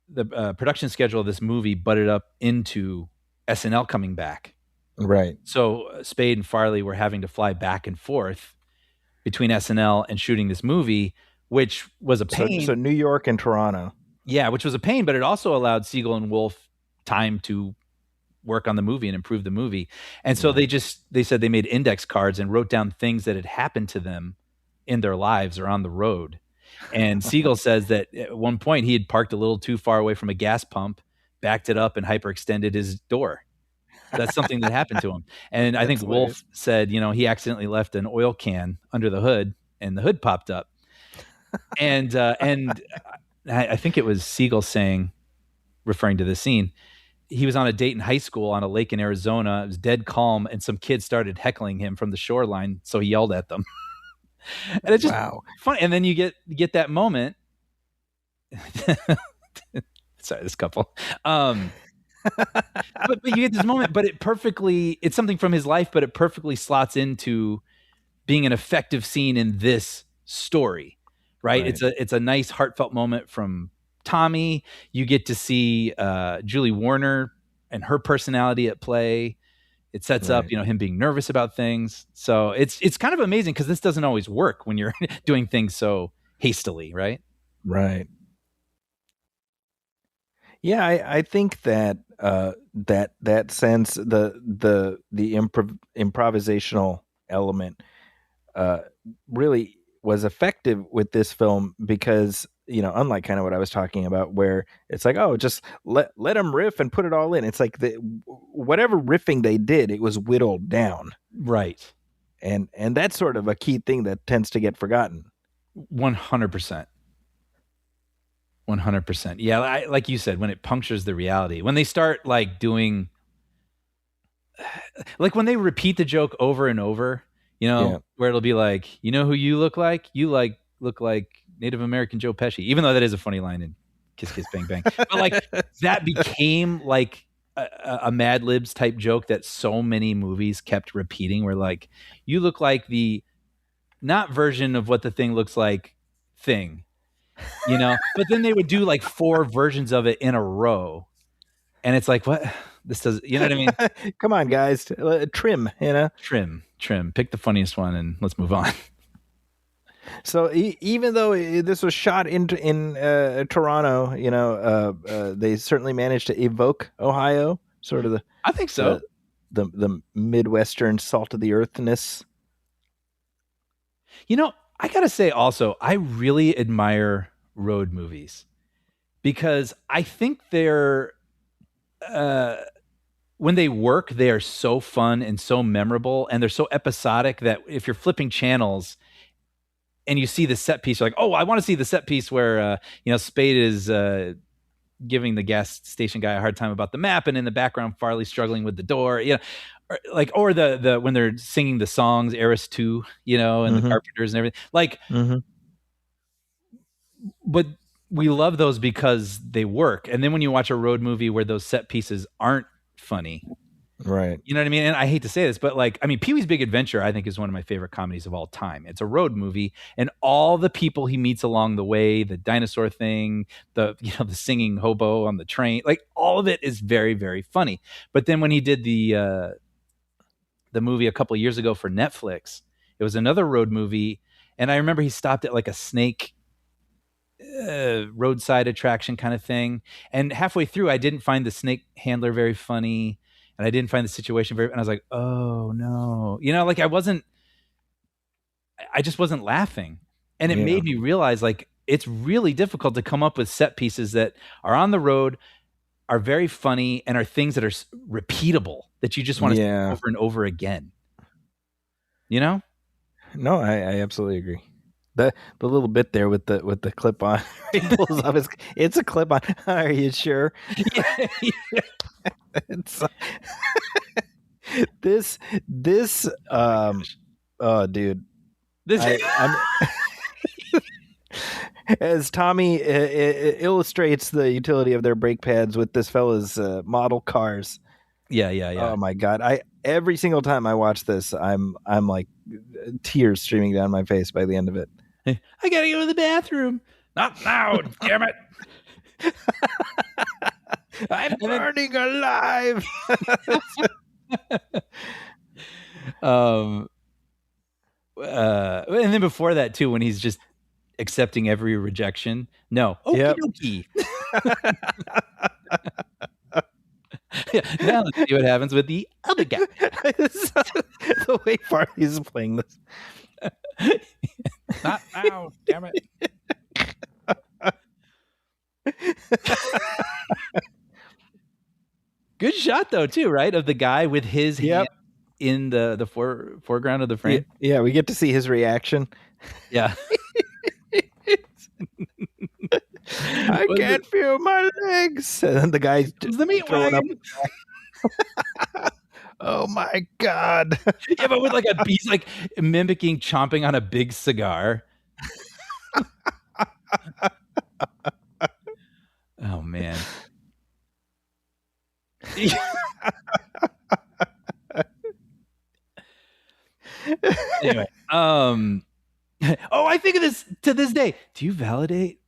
the production schedule of this movie butted up into SNL coming back. Right. So Spade and Farley were having to fly back and forth between SNL and shooting this movie, which was a pain. So New York and Toronto. Yeah, which was a pain, but it also allowed Siegel and Wolf time to work on the movie and improve the movie. And so they said they made index cards and wrote down things that had happened to them in their lives or on the road. And Siegel says that at one point he had parked a little too far away from a gas pump, backed it up, and hyperextended his door. That's something that happened to him. And I think Wolf said, he accidentally left an oil can under the hood and the hood popped up. And I think it was Siegel saying, referring to the scene, he was on a date in high school on a lake in Arizona. It was dead calm, and some kids started heckling him from the shoreline, so he yelled at them. And it's just funny. And then you get that moment. Sorry, this couple. But you get this moment, but it's something from his life, but it perfectly slots into being an effective scene in this story, right? It's a nice heartfelt moment from Tommy. You get to see Julie Warner and her personality at play. It sets up, him being nervous about things. So it's kind of amazing because this doesn't always work when you're doing things so hastily, right? Right. Yeah, I think that that sense, the improvisational element really was effective with this film because, unlike kind of what I was talking about, where it's like, oh, just let them riff and put it all in. It's like whatever riffing they did, it was whittled down. Right. And that's sort of a key thing that tends to get forgotten. 100%. 100%. Yeah, like you said, when it punctures the reality, when they start doing, when they repeat the joke over and over, where it'll be like, who you look like? You look like Native American Joe Pesci, even though that is a funny line in Kiss Kiss Bang Bang. But that became a Mad Libs type joke that so many movies kept repeating, where you look like the not version of what the thing looks like thing. But then they would do 4 versions of it in a row, and it's like, what? This does, you know what I mean? Come on, guys, trim, trim. Pick the funniest one, and let's move on. So even though this was shot in Toronto, they certainly managed to evoke Ohio, sort of I think so. The Midwestern salt of the earthness. I gotta say also, I really admire road movies because I think they're, when they work, they are so fun and so memorable, and they're so episodic that if you're flipping channels and you see the set piece, you're like, oh, I want to see the set piece where, Spade is giving the gas station guy a hard time about the map, and in the background, Farley's struggling with the door, or the when they're singing the songs, Eris 2, and the Carpenters and everything. But we love those because they work. And then when you watch a road movie where those set pieces aren't funny, right? You know what I mean? And I hate to say this, but Pee-wee's Big Adventure, I think, is one of my favorite comedies of all time. It's a road movie, and all the people he meets along the way, the dinosaur thing, the singing hobo on the train, all of it is very, very funny. But then when he did the movie a couple of years ago for Netflix, it was another road movie, and I remember he stopped at a snake roadside attraction kind of thing, and halfway through I didn't find the snake handler very funny, and I didn't find the situation and I was like, oh no, I just wasn't laughing, and it made me realize it's really difficult to come up with set pieces that are on the road, are very funny, and are things that are repeatable that you just want to see over and over again. No, I absolutely agree. The little bit there with the clip on, he pulls up it's a clip on. Are you sure? Yeah. this oh dude, This I'm as Tommy illustrates the utility of their brake pads with this fella's model cars. yeah. Oh my god! Every single time I watch this, I'm like tears streaming down my face by the end of it. I gotta go to the bathroom. Not now, damn it. I'm burning alive. And then before that too, when he's just accepting every rejection. No. Yep. Okie dokie. Yeah, now let's see what happens with the other guy. The way Farley's playing this. Not now, damn it. Good shot though, too, right? Of the guy with his hand in the foreground of the frame. Yeah, we get to see his reaction. Yeah. I can't feel my legs. And then the guy's the meat wagon. Oh my god. Yeah, but with like he's like mimicking chomping on a big cigar. Oh man. Anyway, I think of this to this day. Do you validate?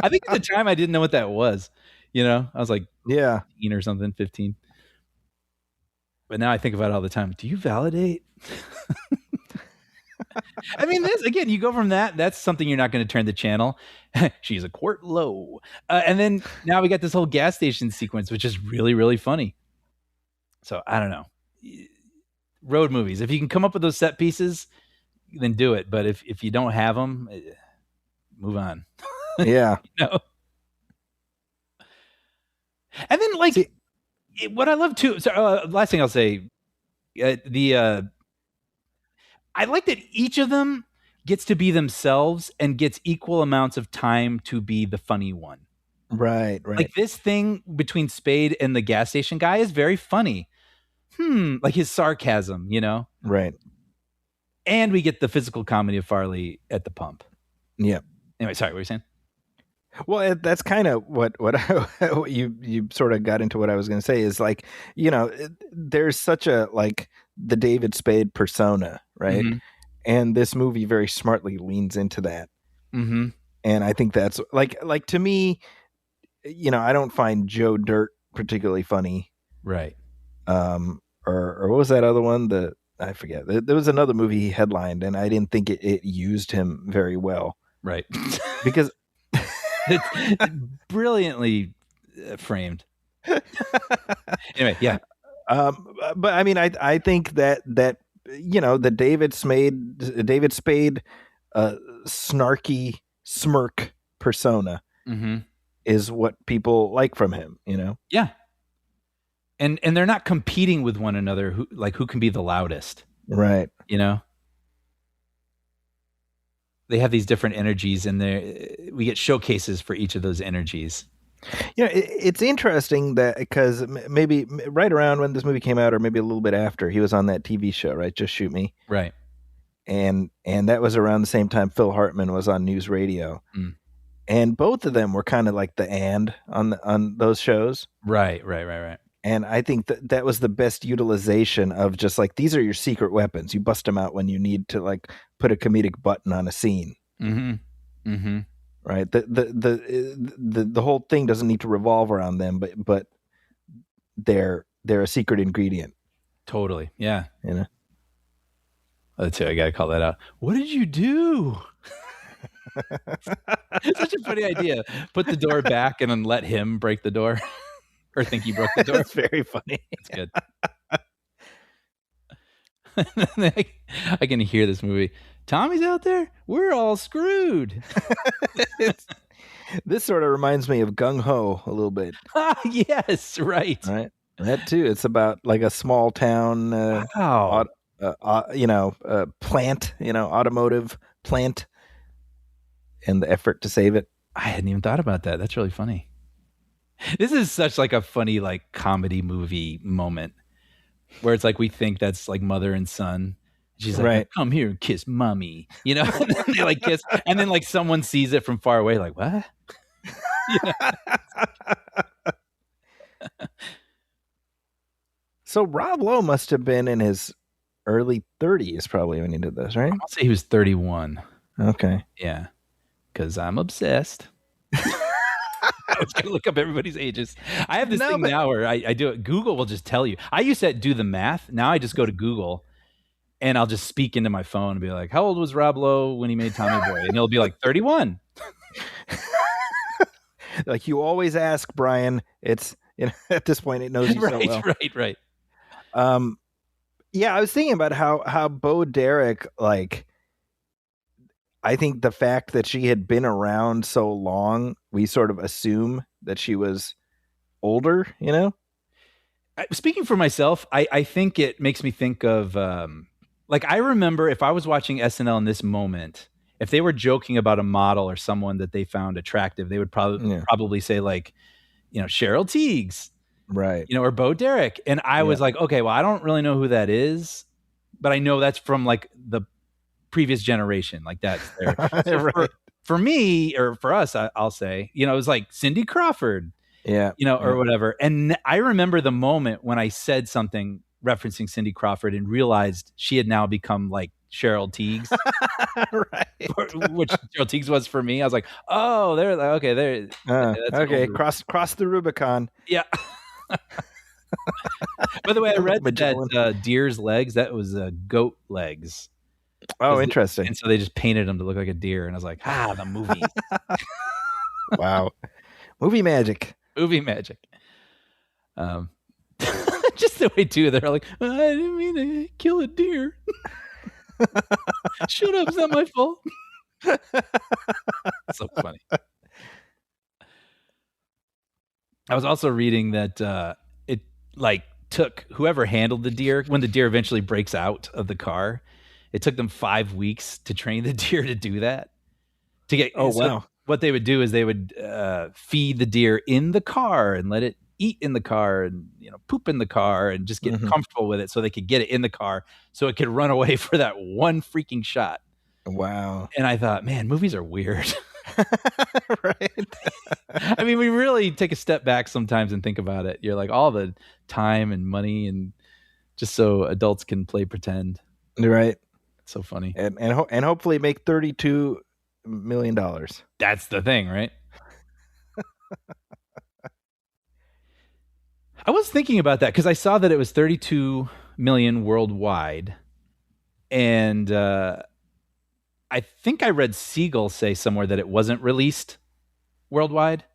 I think at the time I didn't know what that was. You know, I was like, 15 or something, 15. But now I think about it all the time. Do you validate? I mean, this again, you go from that's something you're not going to turn the channel. She's a quart low. And then now we got this whole gas station sequence, which is really, really funny. So I don't know. Road movies. If you can come up with those set pieces, then do it. But if you don't have them, move on. Yeah. You know? And then what I love too. So last thing I'll say, I like that each of them gets to be themselves and gets equal amounts of time to be the funny one. Right. Like this thing between Spade and the gas station guy is very funny. Like his sarcasm, you know? Right. And we get the physical comedy of Farley at the pump. Yeah. Anyway, sorry, what were you saying? Well, that's kind of what you sort of got into. What I was going to say is like, you know, there's such a like the David Spade persona, right? Mm-hmm. And this movie very smartly leans into that. Mm-hmm. And I think that's like to me, you know, I don't find Joe Dirt particularly funny, right? Or what was that other one? I forget. There was another movie he headlined, and I didn't think it used him very well, right? Because. It's brilliantly framed. Anyway, yeah. But I mean, I think that you know the David Spade snarky smirk persona is what people like from him. You know. Yeah. And they're not competing with one another. Who can be the loudest? Right. You know. They have these different energies, and we get showcases for each of those energies. You know, it's interesting that because maybe right around when this movie came out, or maybe a little bit after, he was on that TV show, right? Just Shoot Me, right? And that was around the same time Phil Hartman was on News Radio, and both of them were kind of like the on those shows, right. And I think that was the best utilization of just like, these are your secret weapons. You bust them out when you need to like put a comedic button on a scene. Mm-hmm. Mm-hmm. Right. The whole thing doesn't need to revolve around them, but they're a secret ingredient. Totally. Yeah. You know? That's it. I got to call that out. What did you do? Such a funny idea. Put the door back and then let him break the door. Or think he broke the door. That's very funny. That's good. I can hear this movie. Tommy's out there. We're all screwed. This sort of reminds me of Gung Ho a little bit. Yes, right. Right. That too. It's about like a small town, plant, automotive plant, and the effort to save it. I hadn't even thought about that. That's really funny. This is such like a funny like comedy movie moment. where it's like we think that's like mother and son. She's like, Right. "Come here and kiss mommy," and then they like kiss, and then like someone sees it from far away, like what? So Rob Lowe must have been in his early 30s probably when he did this, right? I'll say he was 31. Okay. Yeah, because I'm obsessed. I was gonna look up everybody's ages. I have this thing now where I do it. Google will just tell you. I used to do the math. Now I just go to Google and I'll just speak into my phone and be like, "How old was Rob Lowe when he made Tommy Boy?" And he'll be like, 31. Like you always ask, Brian. It's at this point it knows you so well. Right. Yeah, I was thinking about how Bo Derek, like, I think the fact that she had been around so long, we sort of assume that she was older, Speaking for myself, I think it makes me think of like I remember if I was watching SNL in this moment, if they were joking about a model or someone that they found attractive, they would probably say like, Cheryl Tiegs, right? Or Bo Derek, and I was like, okay, well, I don't really know who that is, but I know that's from like the previous generation, like that's there. So Right. for me or for us, I'll say, it was like Cindy Crawford. Or whatever. And I remember the moment when I said something referencing Cindy Crawford and realized she had now become like Cheryl Tiegs, right? Which Cheryl Tiegs was for me. I was like, oh, there, okay, there. Okay, cross the Rubicon. Yeah. By the way, I read that deer's legs, that was goat legs. Oh, interesting. And so they just painted them to look like a deer. And I was like, the movie. Wow. Movie magic. Movie magic. Just the way too, they're like, I didn't mean to kill a deer. Shut up, it's not my fault. So funny. I was also reading that it like took whoever handled the deer, when the deer eventually breaks out of the car, it took them 5 weeks to train the deer to do that. To get wow. What they would do is they would feed the deer in the car and let it eat in the car and poop in the car and just get comfortable with it so they could get it in the car so it could run away for that one freaking shot. Wow. And I thought, man, movies are weird. Right. I mean, we really take a step back sometimes and think about it. You're like all the time and money and just so adults can play pretend. Right. It's so funny. And hopefully make $32 million. That's the thing, right? I was thinking about that because I saw that it was 32 million worldwide. And I think I read Siegel say somewhere that it wasn't released worldwide.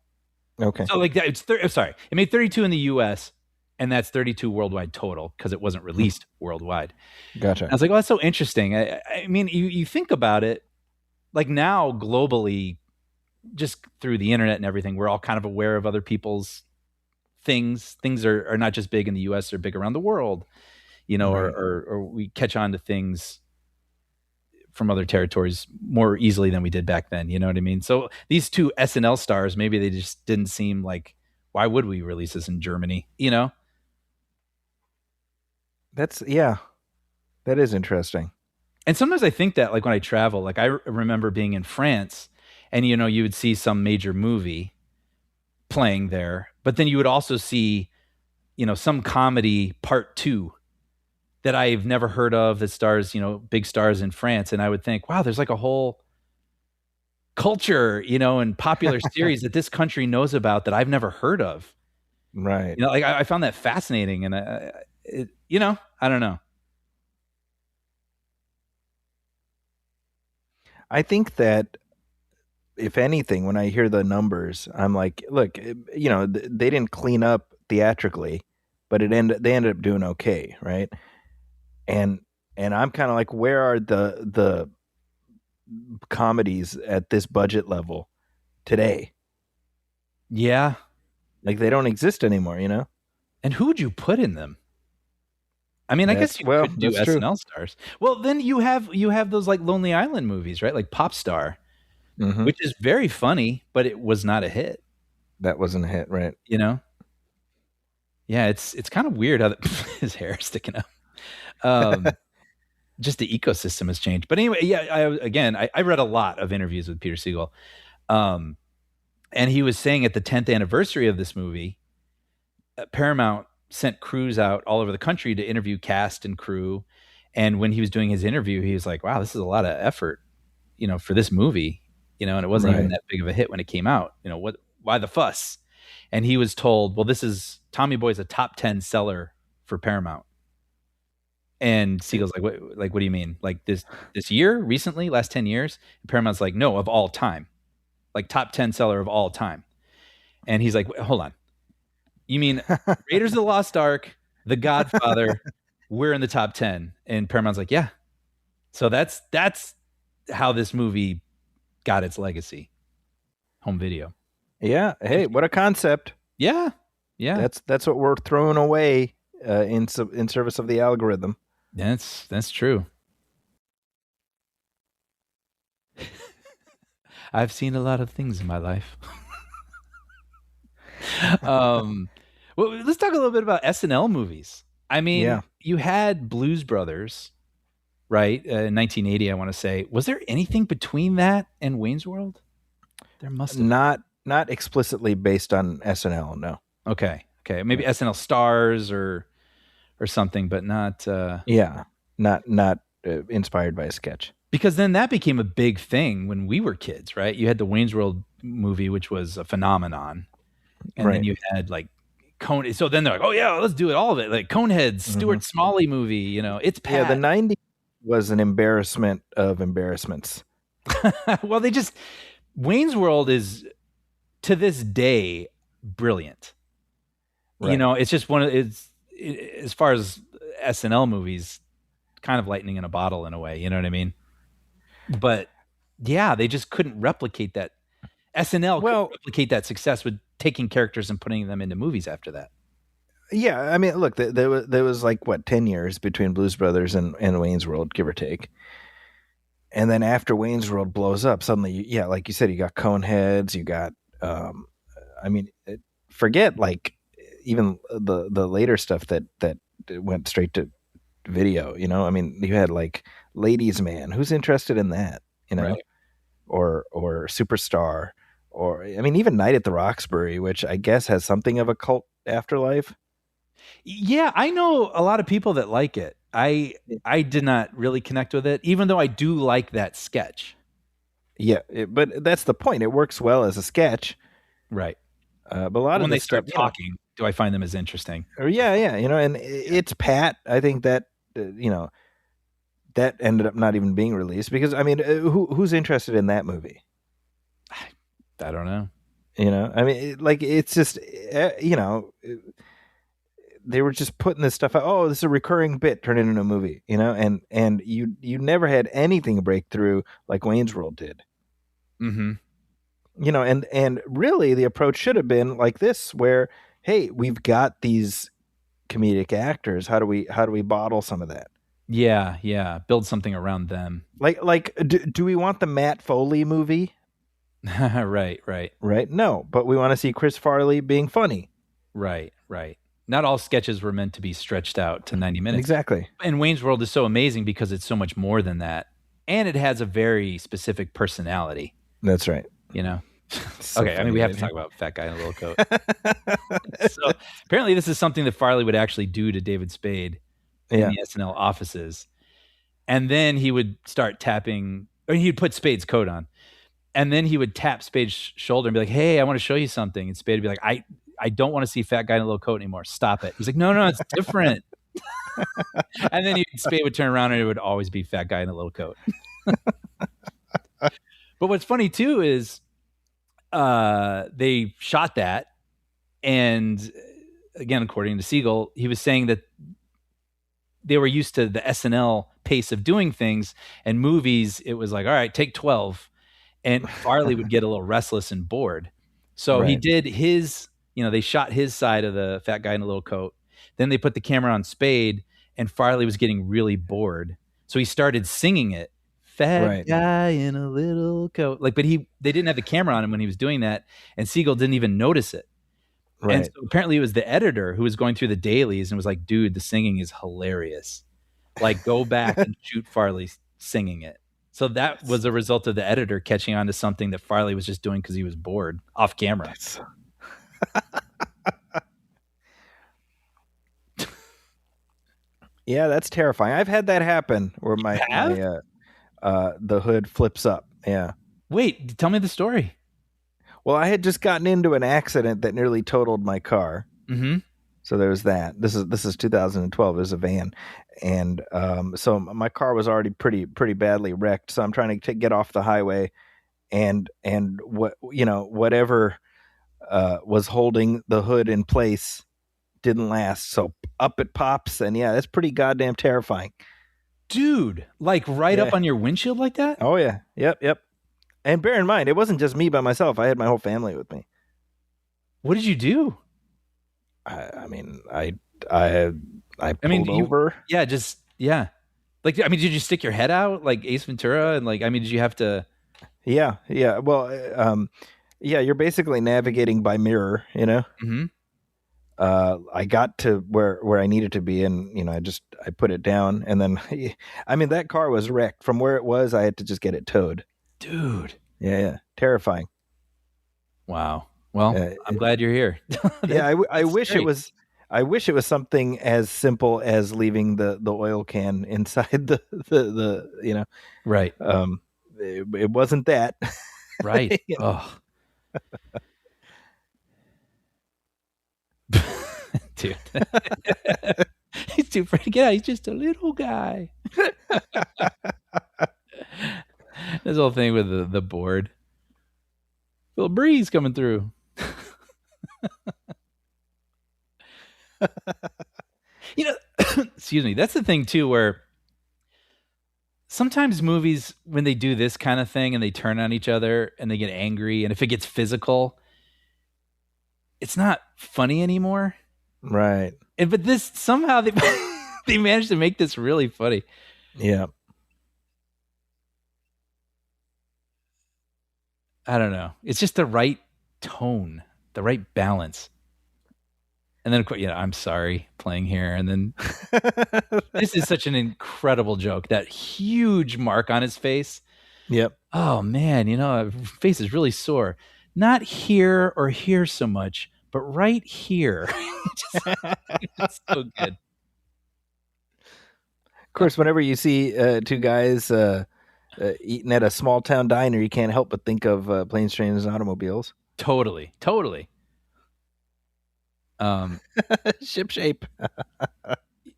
Okay. So like that, it made 32 in the US and that's 32 worldwide total because it wasn't released worldwide. Gotcha. And I was like, oh, that's so interesting. I mean, you think about it, like now globally, just through the internet and everything, we're all kind of aware of other people's things. Things are not just big in the US, they're big around the world, right. or we catch on to things from other territories more easily than we did back then. You know what I mean? So these two SNL stars, maybe they just didn't seem like, why would we release this in Germany? That is interesting. And sometimes I think that like when I travel, like I remember being in France and, you would see some major movie playing there, but then you would also see, some comedy part 2 that I've never heard of that stars, big stars in France. And I would think, wow, there's like a whole culture, and popular series that this country knows about that I've never heard of. Right. Like I found that fascinating. And I don't know. I think that if anything, when I hear the numbers, I'm like, look, they didn't clean up theatrically, but they ended up doing okay, right? And I'm kind of like, where are the comedies at this budget level today? Yeah, like they don't exist anymore, And who would you put in them? I mean, I guess you could do SNL stars. Well, then you have those like Lonely Island movies, right? Like Pop Star, which is very funny, but it was not a hit. That wasn't a hit, right? Yeah, it's kind of weird how his hair is sticking up. Just the ecosystem has changed. But anyway, yeah, I read a lot of interviews with Peter Siegel. And he was saying at the 10th anniversary of this movie, Paramount sent crews out all over the country to interview cast and crew. And when he was doing his interview, he was like, wow, this is a lot of effort, for this movie, and it wasn't even that big of a hit when it came out. Why the fuss? And he was told, well, Tommy Boy's a top 10 seller for Paramount. And Siegel's like, what do you mean? Like this year, recently, last 10 years? And Paramount's like, no, of all time. Like top 10 seller of all time. And he's like, hold on. You mean Raiders of the Lost Ark, The Godfather, we're in the top 10. And Paramount's like, yeah. So that's how this movie got its legacy. Home video. Yeah. Hey, what a concept. Yeah. Yeah. That's what we're throwing away in service of the algorithm. That's true. I've seen a lot of things in my life. Well, let's talk a little bit about SNL movies. I mean, you had Blues Brothers, right? In 1980, I want to say. Was there anything between that and Wayne's World? There must have not explicitly based on SNL, no. Okay. Maybe SNL stars or something, but not. Not inspired by a sketch. Because then that became a big thing when we were kids, right? You had the Wayne's World movie, which was a phenomenon. And then you had like Cone. So then they're like, oh yeah, let's do it, all of it. Like Coneheads, Stuart Smalley movie, it's Pat. Yeah, the 90s was an embarrassment of embarrassments. Well, Wayne's World is to this day brilliant. Right. It's just as far as SNL movies, kind of lightning in a bottle in a way, you know what I mean? But yeah, they just couldn't replicate that. SNL couldn't replicate that success with taking characters and putting them into movies after that. Yeah, I mean, look, there was like 10 years between Blues Brothers and Wayne's World, give or take. And then after Wayne's World blows up, suddenly, like you said, you got Coneheads, you got, forget like even the later stuff that went straight to video, I mean, you had like Ladies Man. Who's interested in that, right. or Superstar, or I mean, even Night at the Roxbury, which I guess has something of a cult afterlife. Yeah, I know a lot of people that like it. I did not really connect with it, even though I do like that sketch. Yeah, but that's the point. It works well as a sketch, right? But a lot when of they start talking, do I find them as interesting? Yeah, and it's Pat. I think that that ended up not even being released because I mean, who's interested in that movie? I don't know. I mean, it's just they were just putting this stuff out. Oh, this is a recurring bit, turn it into a movie, and you never had anything break through like Wayne's World did. Mm-hmm. And really the approach should have been like this, where, hey, we've got these comedic actors. How do we bottle some of that? Yeah. Build something around them. Do we want the Matt Foley movie? Right. No, but we want to see Chris Farley being funny. Right. Not all sketches were meant to be stretched out to 90 minutes. Exactly. And Wayne's World is so amazing because it's so much more than that. And it has a very specific personality. That's right. So okay, I mean, we have to talk about Fat Guy in a Little Coat. So apparently this is something that Farley would actually do to David Spade in the SNL offices. And then he would start tapping, or he'd put Spade's coat on. And then he would tap Spade's shoulder and be like, hey, I want to show you something. And Spade would be like, I don't want to see Fat Guy in a Little Coat anymore. Stop it. He's like, no, it's different. And then Spade would turn around and it would always be Fat Guy in a Little Coat. But what's funny too is they shot that. And again, according to Siegel, he was saying that they were used to the SNL pace of doing things, and movies, it was like, all right, take 12. And Farley would get a little restless and bored. So he did his, they shot his side of the Fat Guy in a Little Coat. Then they put the camera on Spade, and Farley was getting really bored. So he started singing it. Fat guy in a little coat. But they didn't have the camera on him when he was doing that. And Siegel didn't even notice it. Right. so apparently it was the editor who was going through the dailies and was like, dude, the singing is hilarious. Like, go back and shoot Farley singing it. So that was a result of the editor catching on to something that Farley was just doing because he was bored off camera. Yeah, that's terrifying. I've had that happen where my the hood flips up. Yeah. Wait, tell me the story. Well, I had just gotten into an accident that nearly totaled my car. Mm-hmm. So there's that. This is 2012. It was a van, and so my car was already pretty badly wrecked. So I'm trying to get off the highway, and whatever was holding the hood in place didn't last. So up it pops, and yeah, that's pretty goddamn terrifying, dude. Like up on your windshield like that? Oh yeah, yep. And bear in mind, it wasn't just me by myself. I had my whole family with me. What did you do? I pulled over. Yeah. Like, I mean, did you stick your head out like Ace Ventura? And like, I mean, did you have to? Yeah. Well, yeah, you're basically navigating by mirror, you know? Mm-hmm. I got to where I needed to be, and I put it down, and then I mean, that car was wrecked. From where it was, I had to just get it towed. Dude. Yeah. Terrifying. Wow. Well, I'm glad you're here. Yeah, I wish it was. I wish it was something as simple as leaving the oil can inside the. Right. It wasn't that. Right. Oh. Dude. He's too afraid to get out. He's just a little guy. This whole thing with the board. Little breeze coming through. Excuse me. That's the thing too, where sometimes movies, when they do this kind of thing and they turn on each other and they get angry, and if it gets physical, it's not funny anymore. Right. But this, somehow they managed to make this really funny. Yeah. I don't know. It's just the right tone, the right balance. And then, of course, I'm sorry playing here. And then this is such an incredible joke. That huge mark on his face. Yep. Oh, man, his face is really sore. Not here or here so much, but right here. It's so good. Of course, whenever you see two guys eating at a small town diner, you can't help but think of Planes, Trains, and Automobiles. Totally. Ship shape.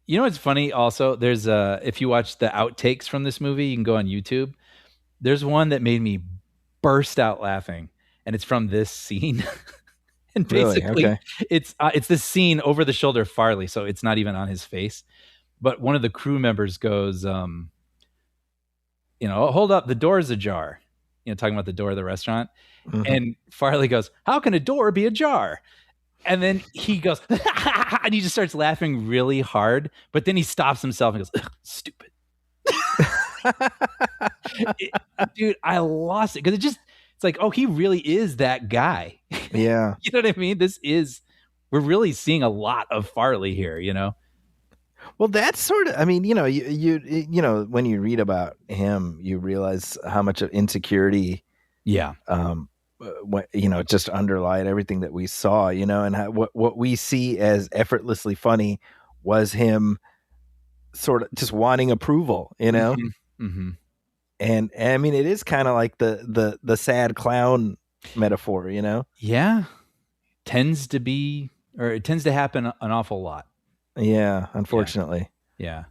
You know what's funny? Also, there's if you watch the outtakes from this movie, you can go on YouTube. There's one that made me burst out laughing, and it's from this scene. And basically, really? Okay. It's this scene over the shoulder of Farley, so it's not even on his face. But one of the crew members goes, hold up, the door's ajar. Talking about the door of the restaurant. Mm-hmm. And Farley goes, how can a door be ajar? And then he goes, and he just starts laughing really hard. But then he stops himself and goes, stupid. Dude, I lost it. Because it's like, oh, he really is that guy. Yeah. You know what I mean? We're really seeing a lot of Farley here, Well, that's sort of, I mean, you when you read about him, you realize how much of insecurity, just underlied everything that we saw, and how, what we see as effortlessly funny was him sort of just wanting approval, Mm-hmm. Mm-hmm. And I mean, it is kind of like the sad clown metaphor, Yeah. It tends to happen an awful lot. Yeah, unfortunately. Yeah.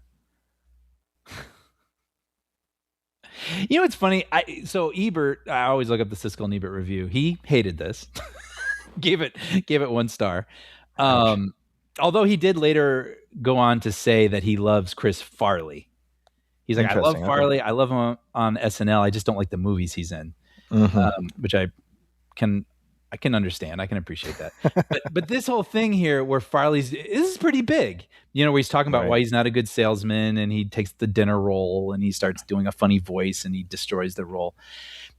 It's funny. So Ebert, I always look up the Siskel and Ebert review. He hated this. gave it 1 star. Although he did later go on to say that he loves Chris Farley. He's like, I love Farley. I love him on SNL. I just don't like the movies he's in, which I can understand. I can appreciate that. but this whole thing here where this is pretty big, where he's talking about why he's not a good salesman, and he takes the dinner role and he starts doing a funny voice and he destroys the role.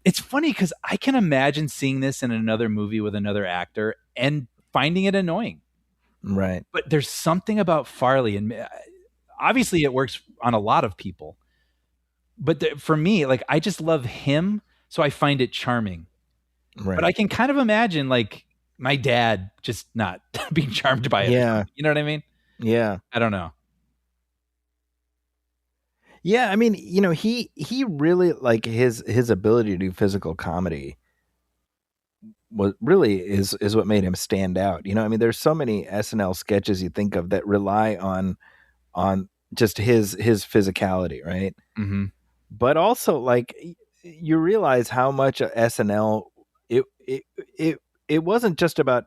It's funny because I can imagine seeing this in another movie with another actor and finding it annoying. Right. But there's something about Farley, and obviously it works on a lot of people. But for me, like, I just love him, so I find it charming. Right. But I can kind of imagine, like, my dad just not being charmed by it. Yeah. You know what I mean? Yeah. I don't know. Yeah, I mean, you know, he really, like, his ability to do physical comedy was really is what made him stand out. You know, I mean, there's so many SNL sketches you think of that rely on just his physicality, right? Mm-hmm. But also, like, you realize how much SNL it wasn't just about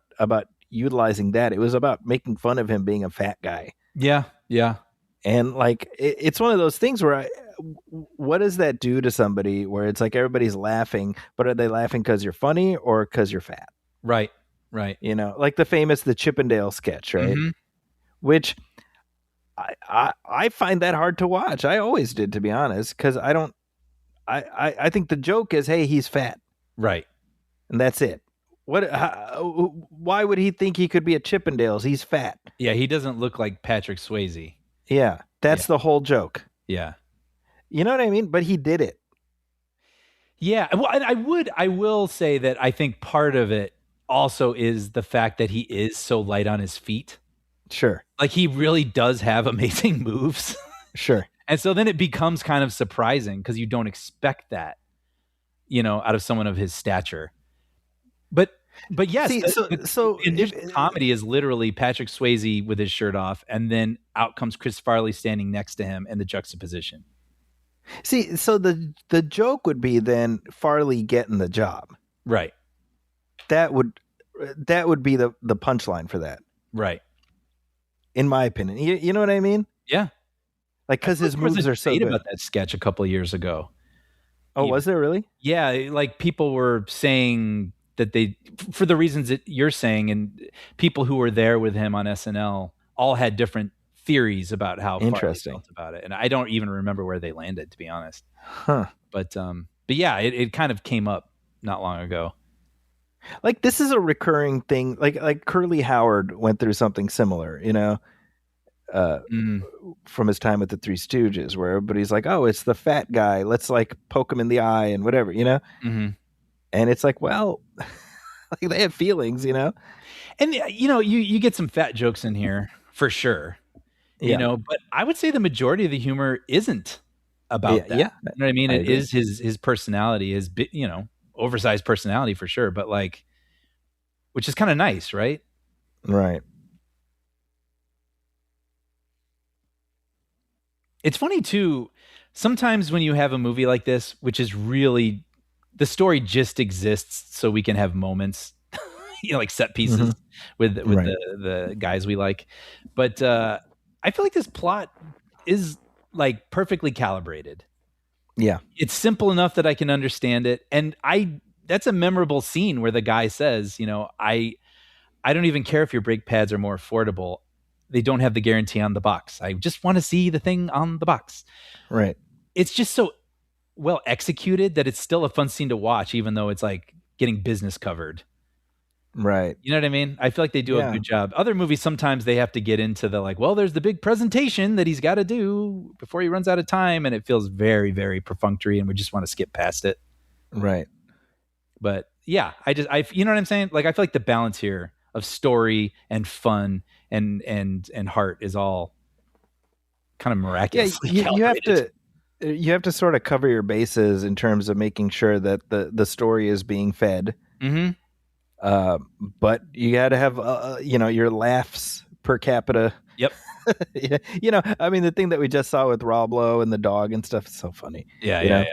utilizing that. It was about making fun of him being a fat guy. Yeah, yeah. And, like, it's one of those things where what does that do to somebody where it's like everybody's laughing, but are they laughing because you're funny or because you're fat? Right, right. You know, like the Chippendale sketch, right? Mm-hmm. Which I find that hard to watch. I always did, to be honest, because I think the joke is, hey, he's fat. Right. And that's it. Why would he think he could be a Chippendales? He's fat. Yeah, he doesn't look like Patrick Swayze. Yeah, that's the whole joke. Yeah. You know what I mean? But he did it. Yeah. Well, I will say that I think part of it also is the fact that he is so light on his feet. Sure. Like, he really does have amazing moves. Sure. And so then it becomes kind of surprising because you don't expect that, you know, out of someone of his stature. But yes, See, the initial comedy is literally Patrick Swayze with his shirt off, and then out comes Chris Farley standing next to him, and the juxtaposition. See, so the joke would be then Farley getting the job. Right. That would be the punchline for that. Right. In my opinion. You know what I mean? Yeah. Like, because his moves are so good. About that sketch a couple of years ago. Oh, was there really? Yeah, like, people were saying that they, for the reasons that you're saying, and people who were there with him on SNL all had different theories about how Farley felt about it, and I don't even remember where they landed, to be honest. Huh. But yeah, it kind of came up not long ago. Like, this is a recurring thing. Like Curly Howard went through something similar, you know, from his time with the Three Stooges, where everybody's like, "Oh, it's the fat guy. Let's, like, poke him in the eye and whatever," you know. Mm-hmm. And it's like, well, like, they have feelings, you know. And, you know, you get some fat jokes in here for sure. You know, but I would say the majority of the humor isn't about that. Yeah. You know what I mean? It is his personality, his, you know, oversized personality for sure, but, like, which is kind of nice, right? Right. It's funny too, sometimes when you have a movie like this, which is really, the story just exists so we can have moments, you know, like set pieces with the guys we like. But I feel like this plot is, like, perfectly calibrated. Yeah. It's simple enough that I can understand it. And that's a memorable scene where the guy says, you know, I don't even care if your brake pads are more affordable. They don't have the guarantee on the box. I just want to see the thing on the box. Right. It's just so well executed that it's still a fun scene to watch, even though it's, like, getting business covered. Right. You know what I mean? I feel like they do a good job. Other movies, sometimes they have to get into the, like, well, there's the big presentation that he's got to do before he runs out of time. And it feels very, very perfunctory and we just want to skip past it. Right. But yeah, you know what I'm saying? Like, I feel like the balance here of story and fun and heart is all kind of miraculously calibrated. You have to sort of cover your bases in terms of making sure that the story is being fed. Mm-hmm. But you got to have, you know, your laughs per capita. Yep. You know, I mean, the thing that we just saw with Rob Lowe and the dog and stuff is so funny. Yeah.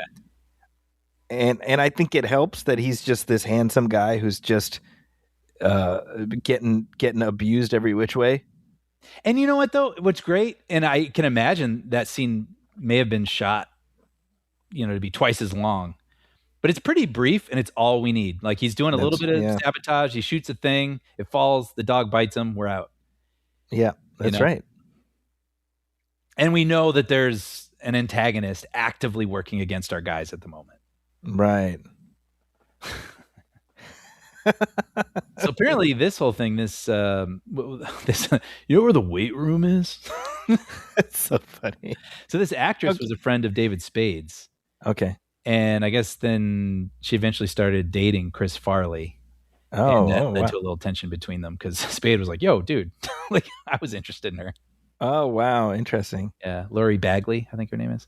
And I think it helps that he's just this handsome guy who's just getting abused every which way. And you know what, though? What's great, and I can imagine that scene may have been shot, you know, to be twice as long. But it's pretty brief, and it's all we need. Like, he's doing a little bit of sabotage. He shoots a thing. It falls. The dog bites him. We're out. Yeah, that's right. And we know that there's an antagonist actively working against our guys at the moment. Right. So apparently, this whole thing, this you know where the weight room is? It's so funny. So this actress Okay. was a friend of David Spade's, Okay. and I guess then she eventually started dating Chris Farley, and that led Wow. to a little tension between them because Spade was like, "Yo, dude, like I was interested in her." Oh, wow. Interesting. Yeah, Lori Bagley, I think her name is.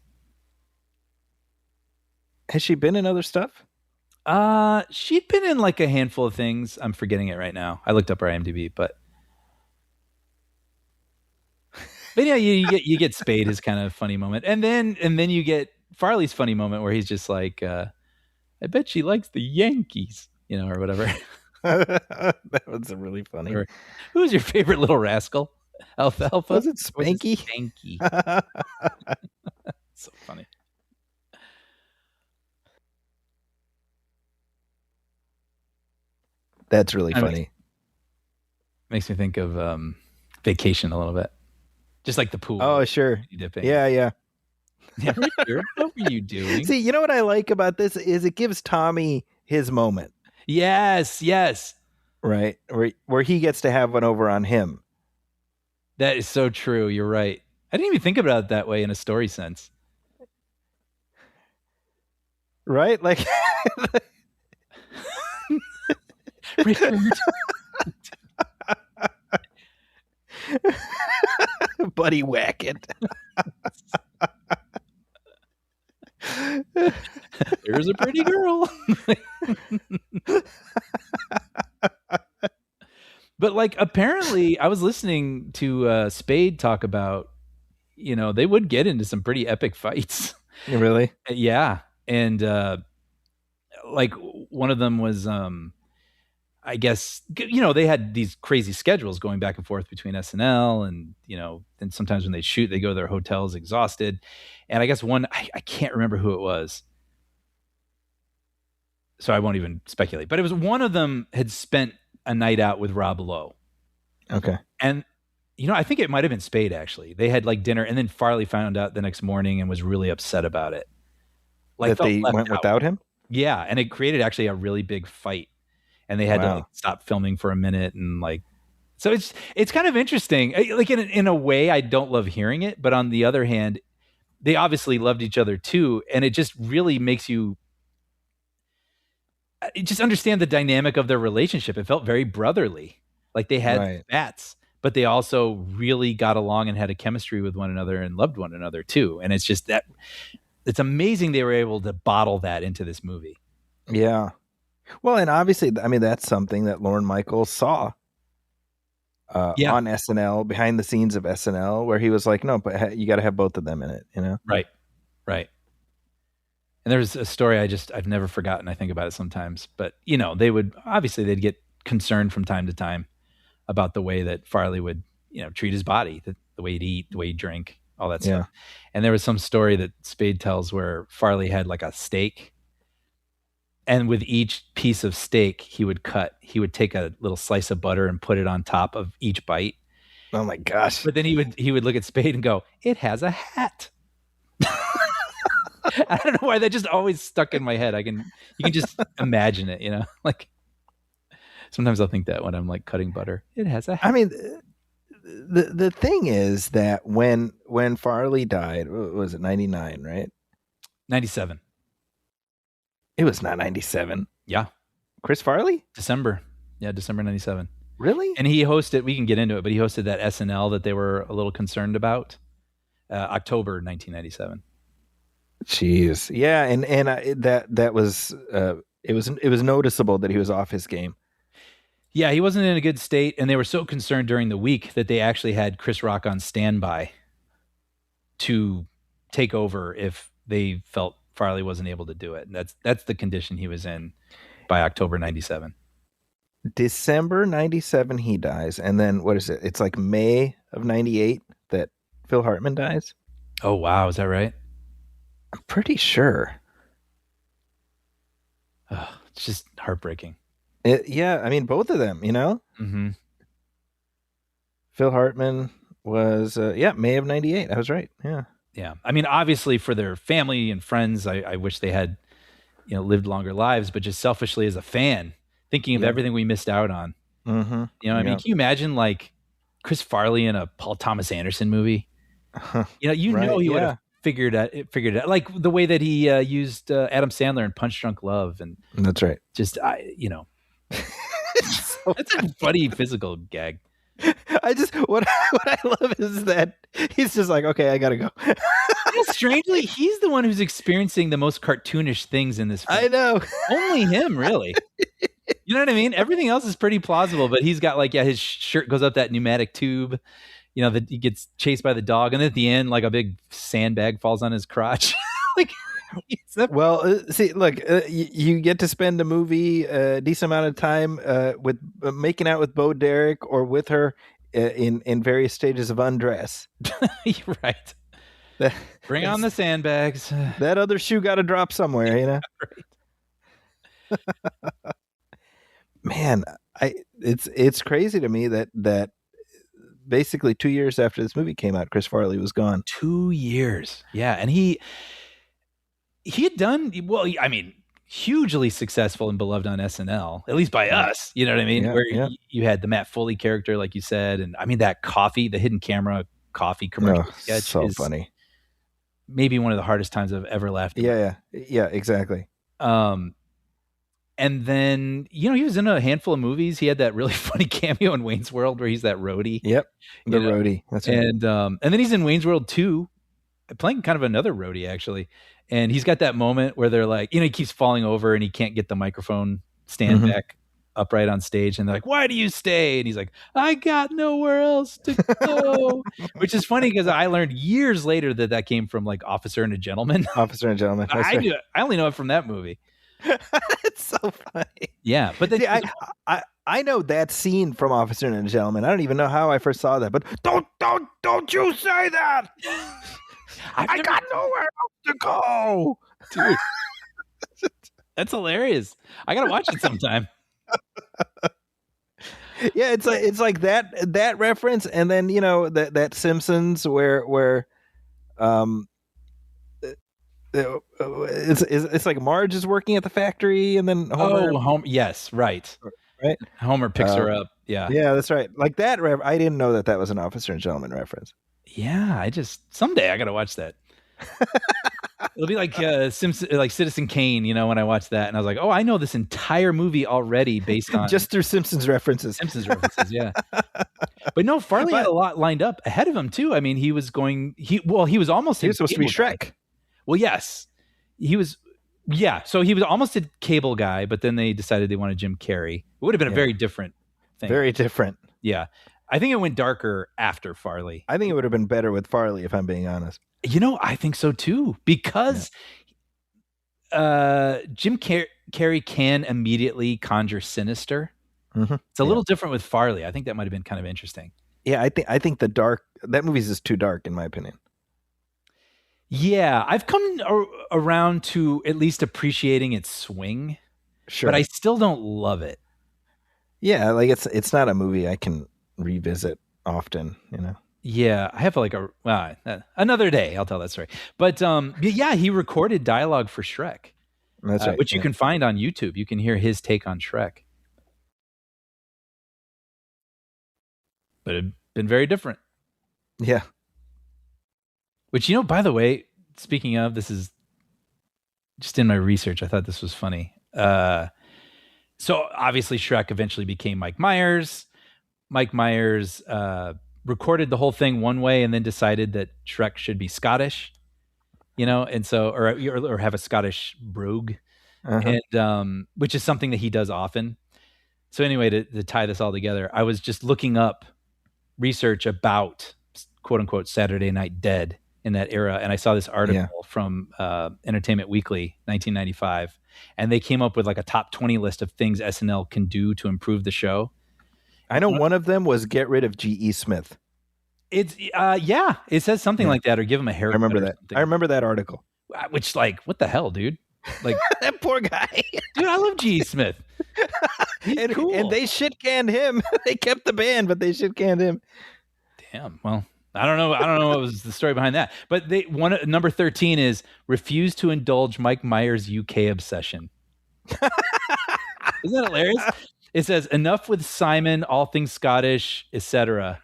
Has she been in other stuff? She'd been in like a handful of things. I'm forgetting it right now. I looked up her IMDb, but yeah, you get Spade, his kind of funny moment, and then you get Farley's funny moment where he's just like, "I bet she likes the Yankees," or whatever. That was really funny. Or, who's your favorite little rascal? Alfalfa? Was it Or was Spanky? Spanky. So funny. That's really I mean, funny. Makes me think of Vacation a little bit. Just like the pool. Oh, sure. Dipping. Yeah. Yeah, Richard, what were you doing? See, you know what I like about this is it gives Tommy his moment, Yes. right? Where he gets to have one over on him. That is so true. You're right. I didn't even think about it that way in a story sense. Right? Like Richard. Buddy Wackett. There's a pretty girl. But like apparently I was listening to Spade talk about, they would get into some pretty epic fights. Really? Yeah. And like one of them was I guess they had these crazy schedules going back and forth between SNL and and sometimes when they shoot they go to their hotels exhausted. And I guess one I can't remember who it was. So I won't even speculate. But it was one of them had spent a night out with Rob Lowe. Okay. And I think it might have been Spade actually. They had like dinner and then Farley found out the next morning and was really upset about it. Like that they felt left went out. without him? Yeah, and it created actually a really big fight. And they had to like stop filming for a minute and like so it's kind of interesting. Like in a way I don't love hearing it, but on the other hand, they obviously loved each other too, and it just really makes you just understand the dynamic of their relationship. It felt very brotherly. Like they had spats, but they also really got along and had a chemistry with one another and loved one another too. And it's just that it's amazing they were able to bottle that into this movie. Yeah. Well, and obviously, I mean, that's something that Lorne Michaels saw on SNL, behind the scenes of SNL, where he was like, no, but you got to have both of them in it, Right. And there's a story I've never forgotten. I think about it sometimes, but they'd get concerned from time to time about the way that Farley would, treat his body, the way he'd eat, the way he'd drink, all that stuff. And there was some story that Spade tells where Farley had like a steak. And with each piece of steak he would take a little slice of butter and put it on top of each bite. Oh my gosh. But then he would look at Spade and go, "It has a hat." I don't know why that just always stuck in my head. You can just imagine it, like sometimes I'll think that when I'm like cutting butter, it has a hat. I mean, the thing is that when Farley died, what was it 99, right? 97. It was not 97. Yeah. Chris Farley? December 97. Really? And he hosted, we can get into it, but he hosted that SNL that they were a little concerned about. October 1997. Jeez. Yeah, and that was it was noticeable that he was off his game. Yeah, he wasn't in a good state, and they were so concerned during the week that they actually had Chris Rock on standby to take over if they felt Farley wasn't able to do it. And that's the condition he was in by October 97. December 97 he dies, and then what is it? It's like May of 98 that Phil Hartman dies. Oh wow, is that right? I'm pretty sure. Oh, it's just heartbreaking. Yeah, I mean both of them, Mm-hmm. Phil Hartman was May of 98. I was right. Yeah. I mean, obviously for their family and friends, I wish they had, lived longer lives, but just selfishly as a fan, thinking of everything we missed out on. Mm-hmm. You know what I mean? Can you imagine like Chris Farley in a Paul Thomas Anderson movie? You know, Right, he would have figured it out, like the way that he used Adam Sandler in Punch Drunk Love, and That's right. just it's a funny physical gag. I just what I love is that he's just like, okay, I gotta go. Strangely, he's the one who's experiencing the most cartoonish things in this film. I know. Only him, really. You know what I mean? Everything else is pretty plausible, but he's got like, his shirt goes up that pneumatic tube. You know, that he gets chased by the dog, and at the end, like a big sandbag falls on his crotch. Like, well, see, look, you get to spend a movie a decent amount of time with making out with Bo Derek or with her in various stages of undress. You're right. Bring on the sandbags. That other shoe got to drop somewhere, you know. Right. Man, it's crazy to me that basically 2 years after this movie came out, Chris Farley was gone. 2 years, yeah, and he had done well. I mean, hugely successful and beloved on SNL, at least by us. You know what I mean? Yeah, Where you had the Matt Foley character, like you said, and I mean that the hidden camera coffee commercial sketch so is funny. Maybe one of the hardest times I've ever laughed. Yeah, exactly. And then, he was in a handful of movies. He had that really funny cameo in Wayne's World where he's that roadie. Yep, the roadie. That's right. And then he's in Wayne's World 2, playing kind of another roadie, actually. And he's got that moment where they're like, he keeps falling over and he can't get the microphone stand back upright on stage. And they're like, why do you stay? And he's like, I got nowhere else to go. Which is funny because I learned years later that came from like Officer and a Gentleman. Officer and a Gentleman. I only know it from that movie. It's so funny. Yeah, but then I know that scene from Officer and a Gentleman. I don't even know how I first saw that, but don't you say that. I got nowhere else to go. Dude, that's hilarious. I gotta watch it sometime. Yeah, it's like that reference, and then that Simpsons where it's like Marge is working at the factory, and then Homer. Yes, right. Homer picks her up. Yeah, that's right. Like that. I didn't know that was an Officer and Gentleman reference. Yeah, someday I gotta watch that. It'll be like like Citizen Kane, when I watched that, and I was like, oh, I know this entire movie already based on just through Simpsons references. Yeah. But no, Farley had a lot lined up ahead of him too. I mean, he was supposed to be Shrek. Well, yes, he was. Yeah, so he was almost a Cable Guy, but then they decided they wanted Jim Carrey. It would have been a very different thing. Very different. Yeah. I think it went darker after Farley. I think it would have been better with Farley, if I'm being honest. I think so too, because Jim Carrey can immediately conjure sinister. Mm-hmm. It's a little different with Farley. I think that might have been kind of interesting. Yeah, I think that movie's just too dark, in my opinion. Yeah, I've come around to at least appreciating its swing. Sure. But I still don't love it. Yeah, like it's not a movie I can revisit often, Yeah, I have like another day I'll tell that story. But yeah, he recorded dialogue for Shrek. That's right. Which you can find on YouTube. You can hear his take on Shrek. But it'd been very different. Yeah. Which, by the way, speaking of, this is just in my research. I thought this was funny. So obviously Shrek eventually became Mike Myers. Mike Myers recorded the whole thing one way and then decided that Shrek should be Scottish, and so or have a Scottish brogue, and which is something that he does often. So anyway, to tie this all together, I was just looking up research about quote unquote Saturday Night Dead in that era, and I saw this article from Entertainment Weekly, 1995, and they came up with like a top 20 list of things SNL can do to improve the show. I know one of them was get rid of G.E. Smith. It's it says something like that, or give him a haircut. I remember that. I remember that article. Which, like, what the hell, dude? Like that poor guy. Dude, I love G.E. Smith. He's cool. And they shit canned him. They kept the band, but they shit canned him. Damn. Well, I don't know what was the story behind that. But number 13 is refuse to indulge Mike Myers' UK obsession. Isn't that hilarious? It says, enough with Simon, all things Scottish, etc.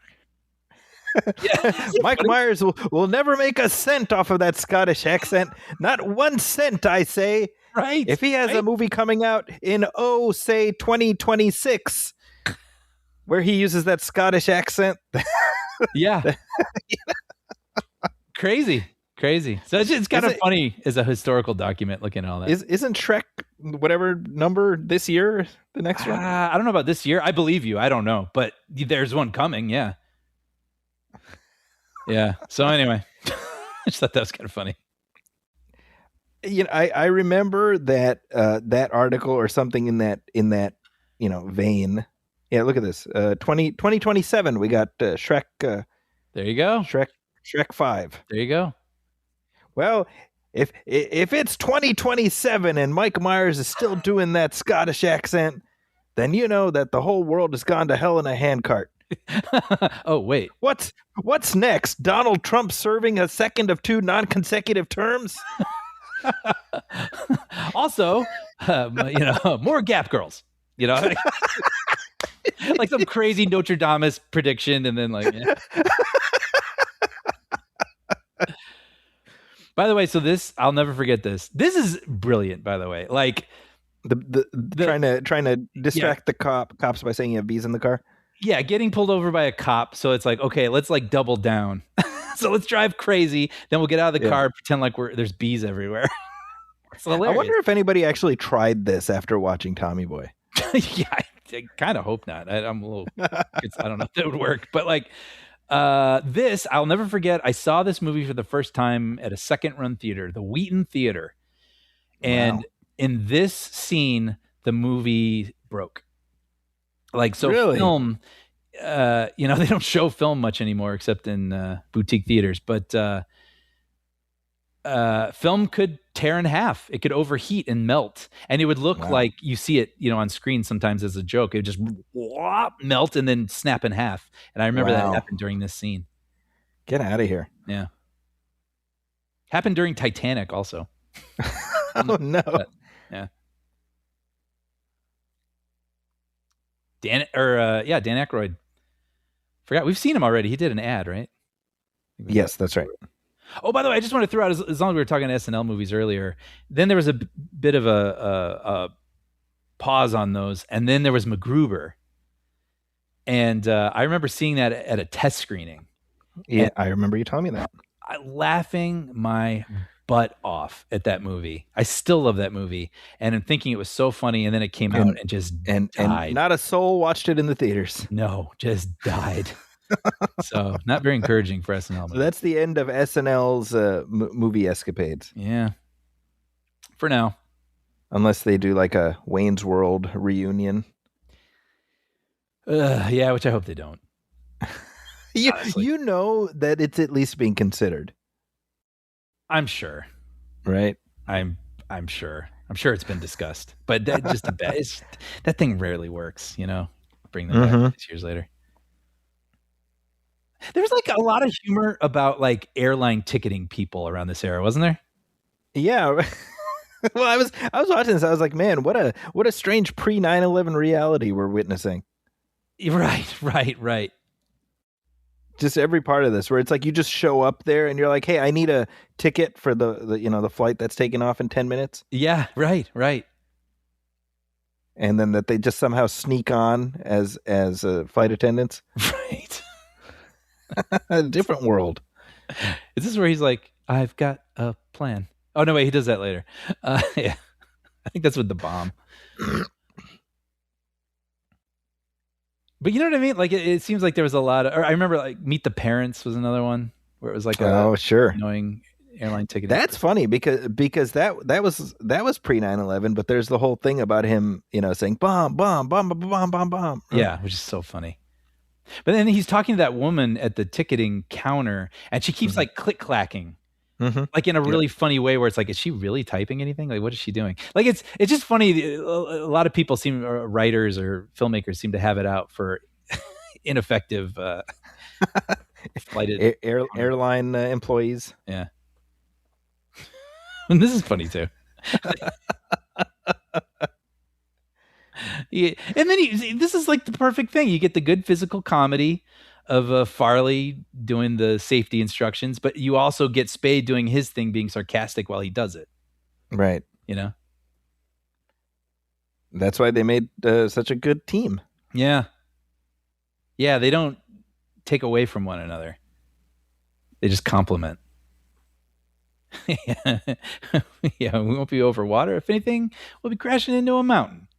Yeah. Mike Myers will never make a cent off of that Scottish accent. Not 1 cent, I say. Right. If he has a movie coming out in, say 2026, where he uses that Scottish accent. Yeah. Crazy. So it's kind of funny as a historical document looking at all that. Isn't Shrek whatever number this year, the next one? I don't know about this year. I believe you. I don't know. But there's one coming. Yeah. Yeah. So anyway, I just thought that was kind of funny. I remember that that article or something in that vein. Yeah, look at this. 2027 we got Shrek. There you go. Shrek 5. There you go. Well, if it's 2027 and Mike Myers is still doing that Scottish accent, then you know that the whole world has gone to hell in a handcart. Oh, wait. What's next? Donald Trump serving a second of 2 non-consecutive terms? Also, more Gap girls, like some crazy Notre Dame prediction. And then by the way, so I'll never forget this. This is brilliant, by the way. Like the trying to distract the cops by saying you have bees in the car. Yeah. Getting pulled over by a cop. So it's like, okay, let's double down. So let's drive crazy. Then we'll get out of the car, pretend like there's bees everywhere. It's hilarious. I wonder if anybody actually tried this after watching Tommy Boy. Yeah, I kind of hope not. I'm a little, I don't know if that would work. But this, I'll never forget. I saw this movie for the first time at a second run theater, the Wheaton Theater. And in this scene, the movie broke. Really? Film, they don't show film much anymore except in boutique theaters, but film could tear in half. It could overheat and melt, and it would look like you see it, on screen sometimes as a joke. It would just melt and then snap in half. And I remember that happened during this scene. Get out of here. Yeah. Happened during Titanic also. Oh, no. But, yeah. Dan Aykroyd. Forgot we've seen him already. He did an ad, right? Yes, that's right. Oh, by the way, I just want to throw out, as long as we were talking SNL movies earlier, then there was a bit of a pause on those, and then there was MacGruber, and I remember seeing that at a test screening. Yeah, I remember you telling me that. Laughing my butt off at that movie. I still love that movie, and I'm thinking it was so funny, and then it came out and just died. And not a soul watched it in the theaters. No, just died. So not very encouraging for SNL. So that's the end of SNL's movie escapades. Yeah, for now, unless they do like a Wayne's World reunion. Yeah, which I hope they don't. You know that it's at least being considered. I'm sure. Right? I'm sure. I'm sure it's been discussed, but that thing rarely works. Bring them back 6 years later. There's a lot of humor about airline ticketing people around this era, wasn't there? Yeah. Well, I was watching this. I was like, man, what a strange pre 9/11 reality we're witnessing. Right. Just every part of this, where it's like you just show up there and you're like, hey, I need a ticket for the flight that's taking off in 10 minutes. Yeah, right. And then that they just somehow sneak on as flight attendants. Right. A different world. Is this where he's like, I've got a plan? Oh, no, wait, he does that later. Yeah. I think that's with the bomb. But you know what I mean? It seems like there was a lot of, or I remember Meet the Parents was another one where it was annoying airline ticket. That's funny because that was pre 9/11, but there's the whole thing about him, saying bomb, bomb, bomb, bomb, bomb, bomb, bomb. Yeah, which is so funny. But then he's talking to that woman at the ticketing counter, and she keeps click clacking, in a really funny way where it's like, is she really typing anything? What is she doing? It's just funny. A lot of people writers or filmmakers seem to have it out for ineffective flighted airline employees. Yeah. And this is funny too. And then this is like the perfect thing. You get the good physical comedy of Farley doing the safety instructions, but you also get Spade doing his thing, being sarcastic while he does it. Right. You know? That's why they made such a good team. Yeah. Yeah, they don't take away from one another. They just complement. Yeah, we won't be over water. If anything, we'll be crashing into a mountain.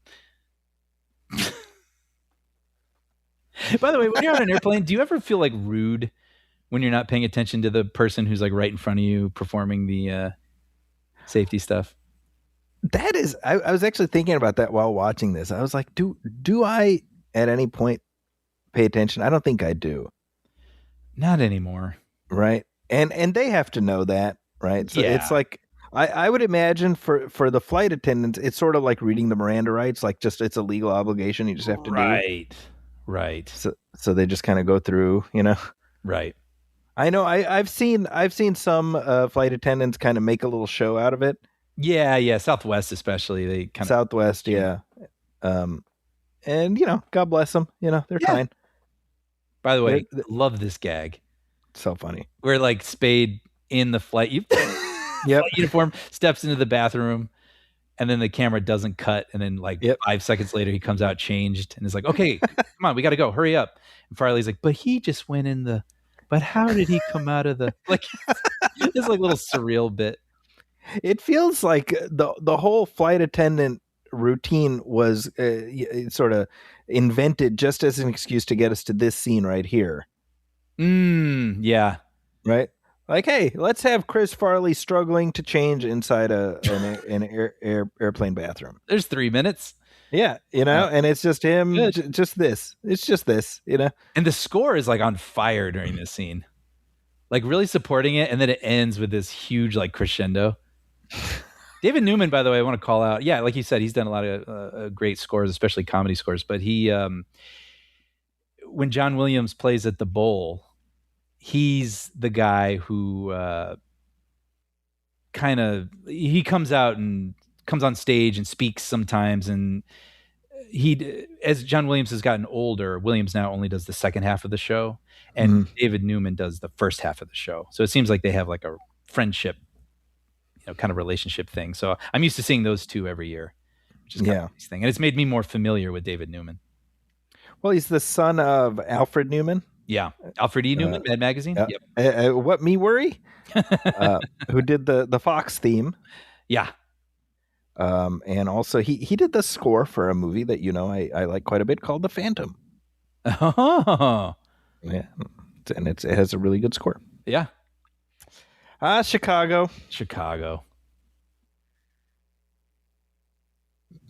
By the way, when you're on an airplane, do you ever feel like rude when you're not paying attention to the person who's like right in front of you performing the safety stuff? That is, I was actually thinking about that while watching this. I was like, do I at any point pay attention? I don't think I do. Not anymore. Right. And they have to know that, right? So Yeah. it's like, I would imagine for the flight attendants, it's sort of like reading the Miranda rights, like just it's a legal obligation you just have to do. Right. So they just kind of go through, you know. Right. I know I've seen some flight attendants kind of make a little show out of it. Yeah. Southwest especially, they kind of Southwest, yeah. And you know, God bless them. You know, they're kind. By the way, love this gag. So funny. Where like Spade in the flight uniform steps into the bathroom, and then the camera doesn't cut, and then like 5 seconds later he comes out changed and is like, "Okay, come on, we got to go, hurry up." And Farley's like, "But he just went in the. But how did he come out of the like?" It's like a little surreal bit. It feels like the whole flight attendant routine was sort of invented just as an excuse to get us to this scene right here. Yeah. Right? Like, hey, let's have Chris Farley struggling to change inside an airplane bathroom. There's 3 minutes. Yeah, you know, and it's just him, just this. It's just this, you know. And the score is like on fire during this scene. Like really supporting it, and then it ends with this huge like crescendo. David Newman, by the way, I want to call out. Yeah, like you said, he's done a lot of great scores, especially comedy scores. But he, when John Williams plays at the bowl, he's the guy who he comes out and comes on stage and speaks sometimes. And as John Williams has gotten older, Williams now only does the second half of the show, and David Newman does the first half of the show. So it seems like they have like a friendship, kind of relationship thing. So I'm used to seeing those two every year, which is kind of a nice thing. And it's made me more familiar with David Newman. Well, he's the son of Alfred Newman. Yeah. Alfred E. Newman, Mad Magazine. Yep. What Me Worry? Who did the Fox theme. Yeah. And also he did the score for a movie that, I like quite a bit called The Phantom. Oh. Yeah. And it has a really good score. Yeah. Chicago.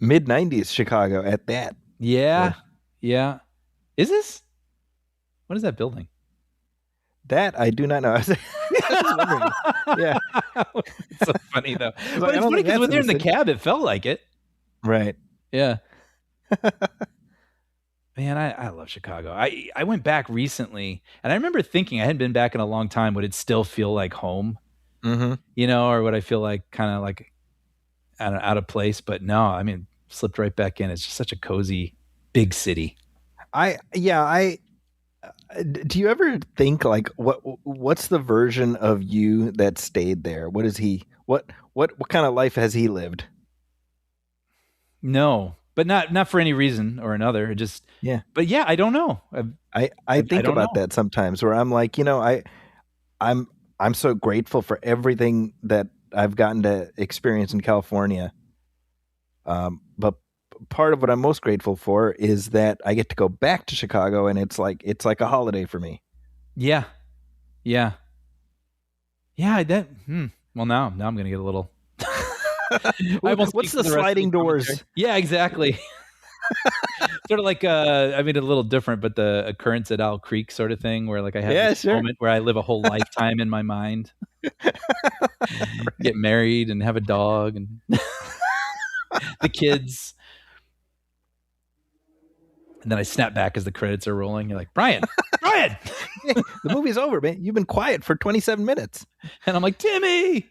Mid-90s Chicago at that. Yeah. Is this? What is that building? That I do not know. I was wondering. Yeah. It's so funny though. But it's funny because when they're in the cab, it felt like it. Right. Yeah. Man, I love Chicago. I went back recently, and I remember thinking I hadn't been back in a long time. Would it still feel like home? Mm-hmm. Or would I feel like kind of like out of place? But no, I mean, slipped right back in. It's just such a cozy, big city. Do you ever think like what's the version of you that stayed there? What is he? What kind of life has he lived? No, but not for any reason or another. It just But yeah, I don't know. I think about that sometimes, where I'm like, I'm so grateful for everything that I've gotten to experience in California. But part of what I'm most grateful for is that I get to go back to Chicago, and it's like a holiday for me. Yeah. Well, now I'm going to get a little. What's the sliding doors? Yeah, exactly. Sort of like a little different, but the Occurrence at Owl Creek sort of thing, where like I have this moment where I live a whole lifetime in my mind, get married and have a dog and the kids. And then I snap back as the credits are rolling. You're like, Brian! The movie's over, man. You've been quiet for 27 minutes. And I'm like, Timmy!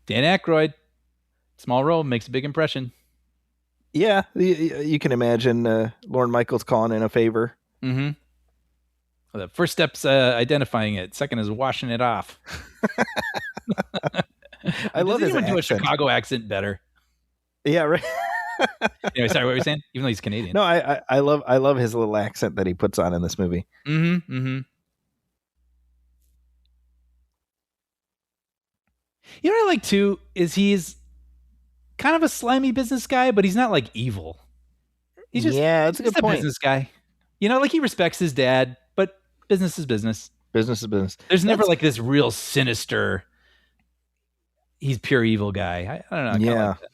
Dan Aykroyd, small role, makes a big impression. Yeah, you can imagine Lorne Michaels calling in a favor. Mm-hmm. Well, the first step's identifying it. Second is washing it off. I love his anyone do a accent. Chicago accent better? Yeah, right. Anyway, sorry, what were you saying? Even though he's Canadian. No, I love his little accent that he puts on in this movie. Mm-hmm. Mm-hmm. You know what I like too is he's kind of a slimy business guy, but he's not like evil. He's just that's a good point. Business guy. You know, like he respects his dad, but business is business. Business is business. There's never like this real sinister. He's pure evil guy. I don't know. Yeah. Like that.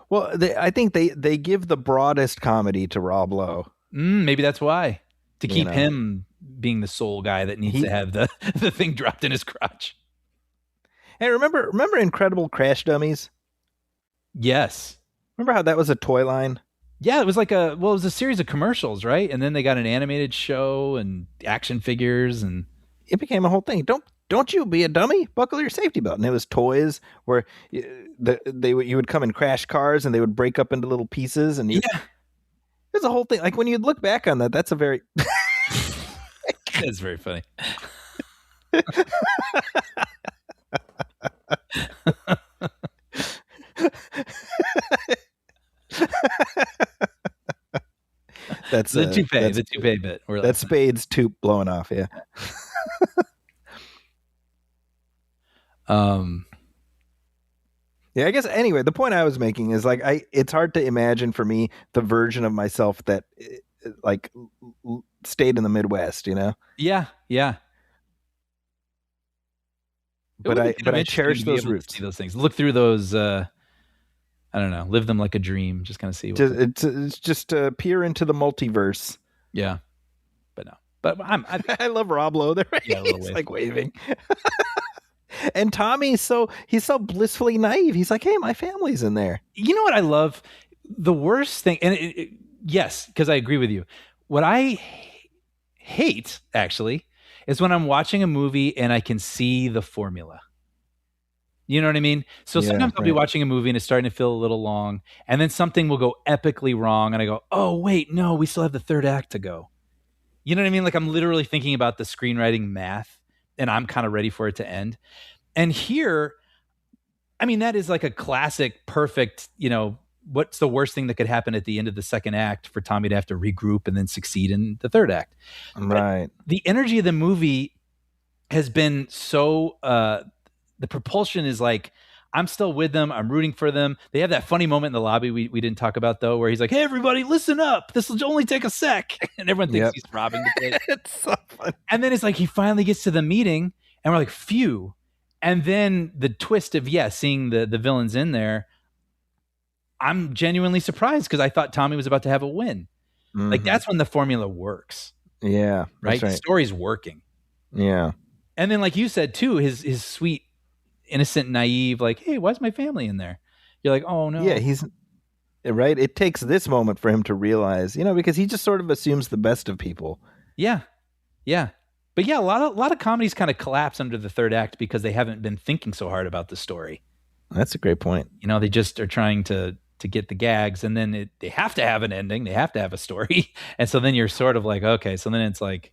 Well, I think they give the broadest comedy to Rob Lowe. Maybe that's why, to keep him being the sole guy that needs to have the thing dropped in his crotch. Hey, remember Incredible Crash Dummies? Yes. Remember how that was a toy line? Yeah, it was like it was a series of commercials, right? And then they got an animated show and action figures, and it became a whole thing. Don't you be a dummy? Buckle your safety belt. And it was toys where you would come and crash cars, and they would break up into little pieces. And it was a whole thing. Like when you look back on that, that's a very that's very funny. That's the toupee bit. That's Spade's tube blowing off. Yeah. Yeah, I guess anyway, the point I was making is like it's hard to imagine for me the version of myself that like stayed in the Midwest, you know? Yeah, yeah. But I cherish those roots. See those things. Look through those I don't know, live them like a dream, just kind of see it's just peer into the multiverse. Yeah. But no. But I love Rob Lowe there. Right? Yeah, he's like waving. And Tommy, he's so blissfully naive. He's like, hey, my family's in there. You know what I love? The worst thing, and yes, because I agree with you. What I hate, actually, is when I'm watching a movie and I can see the formula. You know what I mean? So sometimes I'll be watching a movie and it's starting to feel a little long, and then something will go epically wrong, and I go, oh, wait, no, we still have the third act to go. You know what I mean? Like I'm literally thinking about the screenwriting math, and I'm kind of ready for it to end. And here, I mean, that is like a classic, perfect, what's the worst thing that could happen at the end of the second act for Tommy to have to regroup and then succeed in the third act. Right. But the energy of the movie has been so, the propulsion is like, I'm still with them. I'm rooting for them. They have that funny moment in the lobby we didn't talk about, though, where he's like, hey, everybody, listen up. This will only take a sec. And everyone thinks he's robbing the place. It's so funny. And then it's like he finally gets to the meeting, and we're like, phew. And then the twist of, seeing the villains in there, I'm genuinely surprised because I thought Tommy was about to have a win. Mm-hmm. Like, that's when the formula works. Yeah. Right? The story's working. Yeah. And then, like you said, too, his sweet, innocent, naive, like, hey, why's my family in there? You're like, oh, no. Yeah, he's right. It takes this moment for him to realize, because he just sort of assumes the best of people. Yeah. Yeah. But yeah, a lot of comedies kind of collapse under the third act because they haven't been thinking so hard about the story. That's a great point. They just are trying to get the gags, and then they have to have an ending. They have to have a story. And so then you're sort of like, okay, so then it's like.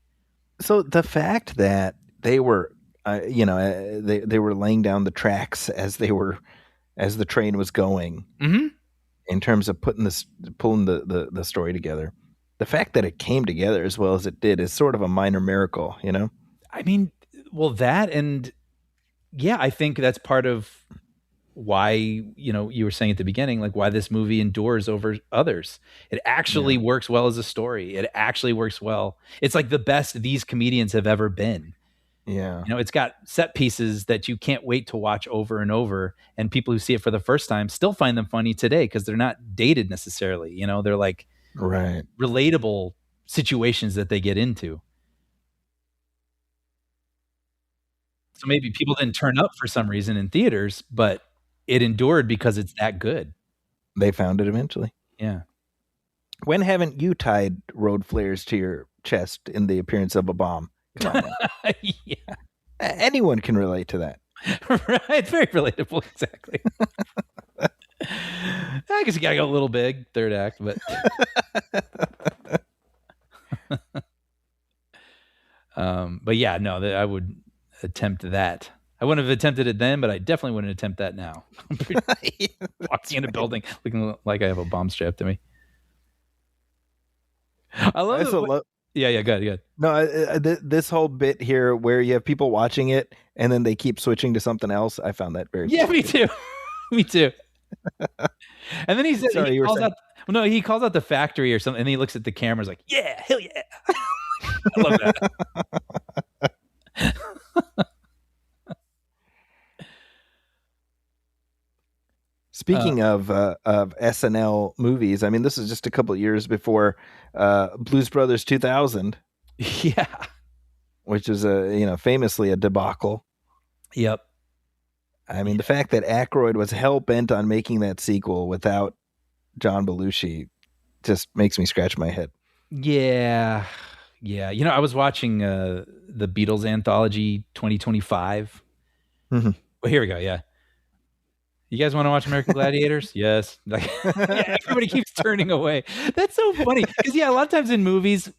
So the fact that they were, they were laying down the tracks as the train was going, mm-hmm. in terms of pulling the story together. The fact that it came together as well as it did is sort of a minor miracle, I mean, well, that, and yeah, I think that's part of why, you were saying at the beginning, like why this movie endures over others. It actually works well as a story. It actually works well. It's like the best these comedians have ever been. Yeah. It's got set pieces that you can't wait to watch over and over. And people who see it for the first time still find them funny today because they're not dated necessarily. They're like relatable situations that they get into. So maybe people didn't turn up for some reason in theaters, but it endured because it's that good. They found it eventually. Yeah. When haven't you tied road flares to your chest in the appearance of a bomb? Come on. Yeah. Anyone can relate to that. Right, it's very relatable. Exactly. I guess you gotta go a little big, third act, but but yeah, no, I would attempt that. I wouldn't have attempted it then, but I definitely wouldn't attempt that now. Walking in a building looking like I have a bomb strapped to me. I love it. Yeah, good. No, this whole bit here where you have people watching it and then they keep switching to something else. I found that very Yeah, funny. me too. Me too. And then he said, Sorry, he calls out. Well, no, he calls out the factory or something, and he looks at the cameras like, "Yeah, hell yeah!" I love that. Speaking of SNL movies, I mean, this is just a couple of years before Blues Brothers 2000. Yeah, which is famously a debacle. Yep. I mean, the fact that Aykroyd was hell bent on making that sequel without John Belushi just makes me scratch my head. Yeah. I was watching the Beatles anthology 2025. Mm-hmm. Well, here we go. Yeah. You guys want to watch American Gladiators? Yes. Like, yeah, everybody keeps turning away. That's so funny because a lot of times in movies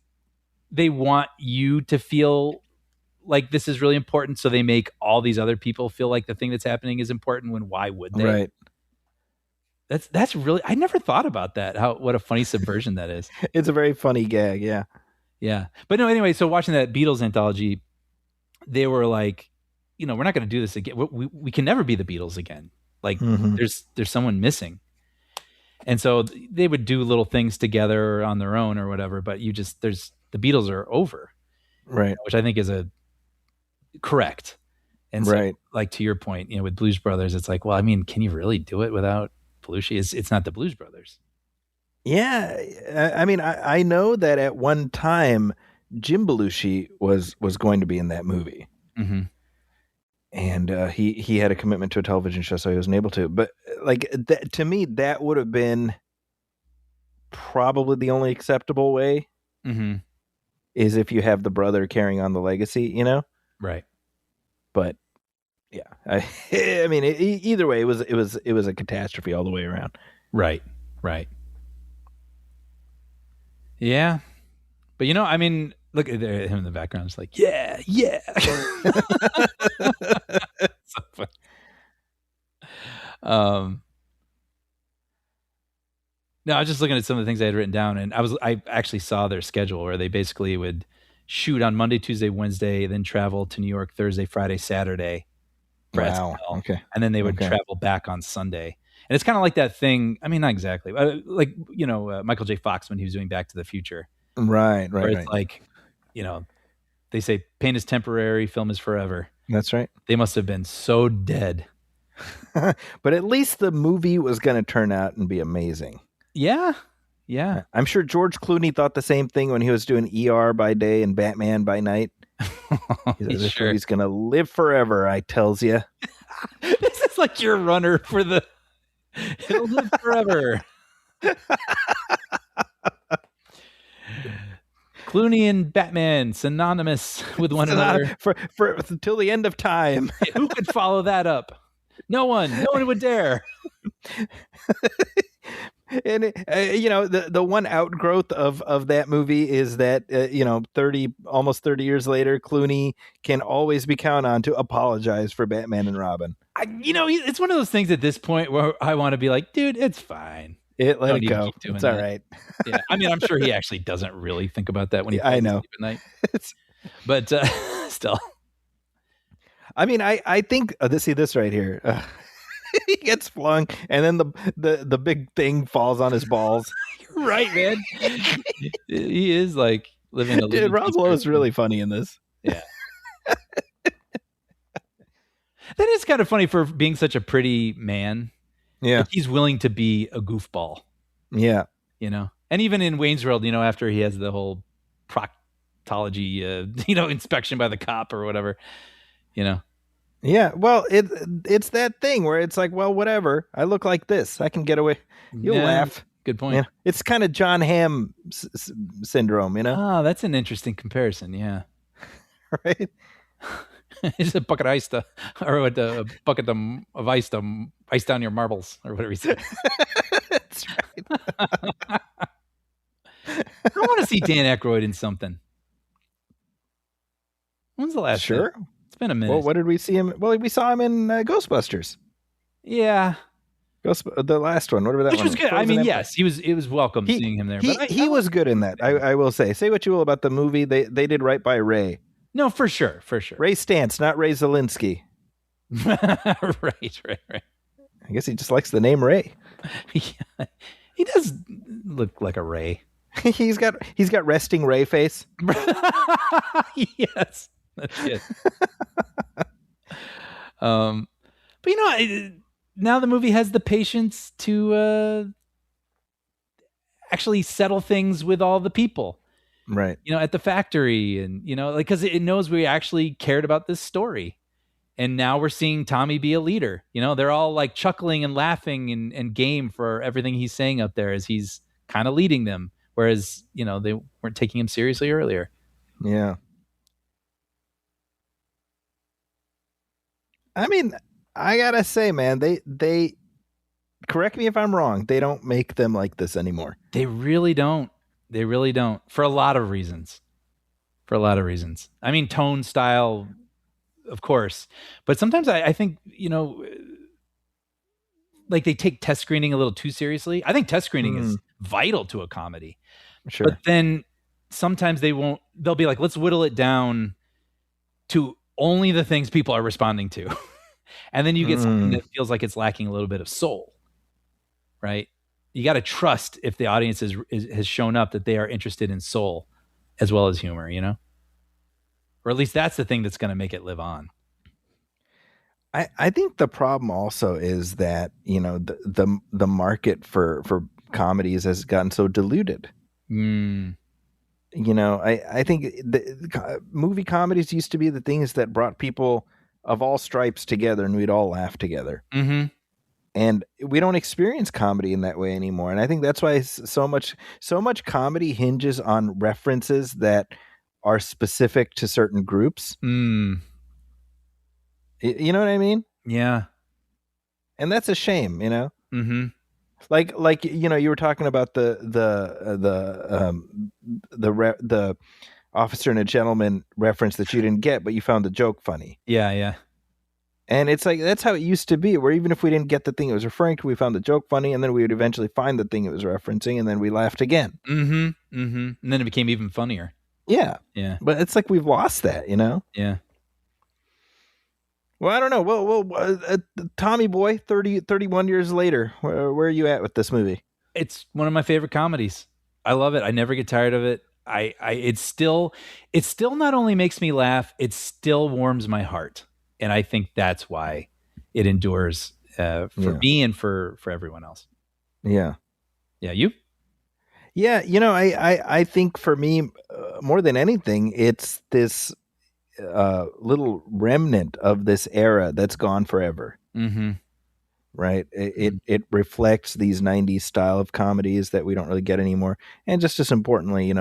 they want you to feel like this is really important, so they make all these other people feel like the thing that's happening is important. When why would they? Right. That's really, I never thought about that. What a funny subversion that is. It's a very funny gag. Yeah. Yeah. But no, anyway, so watching that Beatles anthology, they were like, we're not going to do this again. We can never be the Beatles again. Like there's someone missing. And so they would do little things together on their own or whatever, but the Beatles are over. Right. Which I think is correct. And so, right. like to your point, with Blues Brothers, it's like, well, I mean, can you really do it without Belushi? It's not the Blues Brothers. Yeah. I mean, I know that at one time, Jim Belushi was going to be in that movie. Mm-hmm. And he had a commitment to a television show, so he wasn't able to. But like to me, that would have been probably the only acceptable way. Mm-hmm. Is if you have the brother carrying on the legacy, Right. But yeah, I mean, either way, it was a catastrophe all the way around. Right. Yeah, but I mean, look at him in the background. It's like, yeah. So funny. No, I was just looking at some of the things I had written down, and I actually saw their schedule where they basically would shoot on Monday, Tuesday, Wednesday, then travel to New York Thursday, Friday, Saturday. Wow. Okay. And then they would travel back on Sunday. And it's kind of like that thing. I mean, not exactly. Like, Michael J. Fox when he was doing Back to the Future. Right. Where it's like, they say pain is temporary, film is forever. That's right. They must have been so dead. But at least the movie was going to turn out and be amazing. Yeah. I'm sure George Clooney thought the same thing when he was doing ER by day and Batman by night. This movie's going to live forever, I tells you. This is like your runner for the... It'll live forever. Clooney and Batman synonymous with one another for until the end of time. Who could follow that up? No one would dare. And the one outgrowth of that movie is that almost 30 years later, Clooney can always be counted on to apologize for Batman and Robin. It's one of those things at this point where I want to be like, dude, it's fine. Let it go. It's all right. Yeah, I mean, I'm sure he actually doesn't really think about that when he falls asleep at night. But still, I mean, I think see this right here. He gets flung, and then the big thing falls on his balls. You're right, man. He is like living a. Dude, Rob Lowe is really funny in this. Yeah. That is kind of funny for being such a pretty man. Yeah. Like he's willing to be a goofball. Yeah. And even in Wayne's World, after he has the whole proctology, inspection by the cop or whatever, Yeah, well, it's that thing where it's like, well, whatever. I look like this. I can get away. You'll laugh. Good point. Yeah. It's kind of John Hamm syndrome, Oh, that's an interesting comparison. Yeah. Right. It's a bucket of ice or a bucket of ice to ice down your marbles, or whatever he said. That's right. I want to see Dan Aykroyd in something. When's the last Sure. thing? It's been a minute. Well, what did we see him? Well, we saw him in Ghostbusters. Yeah. The last one, whatever that Which one was good. I mean, yes, it was welcome seeing him there. But he was good in that. I will say. Say what you will about the movie. They did right by Ray. No, for sure. Ray Stantz, not Ray Zelinsky. Right. I guess he just likes the name Ray. Yeah. He does look like a Ray. he's got resting Ray face. Yes, that's it. But now the movie has the patience to actually settle things with all the people, right? At the factory, and because it knows we actually cared about this story, and now we're seeing Tommy be a leader. They're all like chuckling and laughing and game for everything he's saying up there as he's kind of leading them. Whereas, they weren't taking him seriously earlier. Yeah. I mean, I gotta say, man, they correct me if I'm wrong. They don't make them like this anymore. They really don't. For a lot of reasons. I mean, tone, style, of course. But sometimes I think, like they take test screening a little too seriously. I think test screening is vital to a comedy. Sure. But then sometimes they'll be like, let's whittle it down to only the things people are responding to. And then you get something that feels like it's lacking a little bit of soul, right? You got to trust if the audience has shown up that they are interested in soul as well as humor, or at least that's the thing that's going to make it live on. I think the problem also is that, the market for comedies has gotten so diluted. I think the movie comedies used to be the things that brought people of all stripes together and we'd all laugh together. Mm-hmm. And we don't experience comedy in that way anymore. And I think that's why so much comedy hinges on references that are specific to certain groups. You know what I mean? Yeah. And that's a shame, Mm-hmm. Like you were talking about the Officer and a Gentleman reference that you didn't get, but you found the joke funny. Yeah. And it's like, that's how it used to be, where even if we didn't get the thing it was referring to, we found the joke funny, and then we would eventually find the thing it was referencing, and then we laughed again. Mm-hmm. And then it became even funnier. Yeah. But it's like we've lost that, Yeah. Well, I don't know. Well, Tommy Boy, 31 years later, where are you at with this movie? It's one of my favorite comedies. I love it. I never get tired of it. It still not only makes me laugh, it still warms my heart. And I think that's why it endures for me and for everyone else. Yeah. Yeah. You? Yeah. I think for me, more than anything, it's this little remnant of this era that's gone forever. Mm-hmm. Right. It reflects these 90s style of comedies that we don't really get anymore. And just as importantly,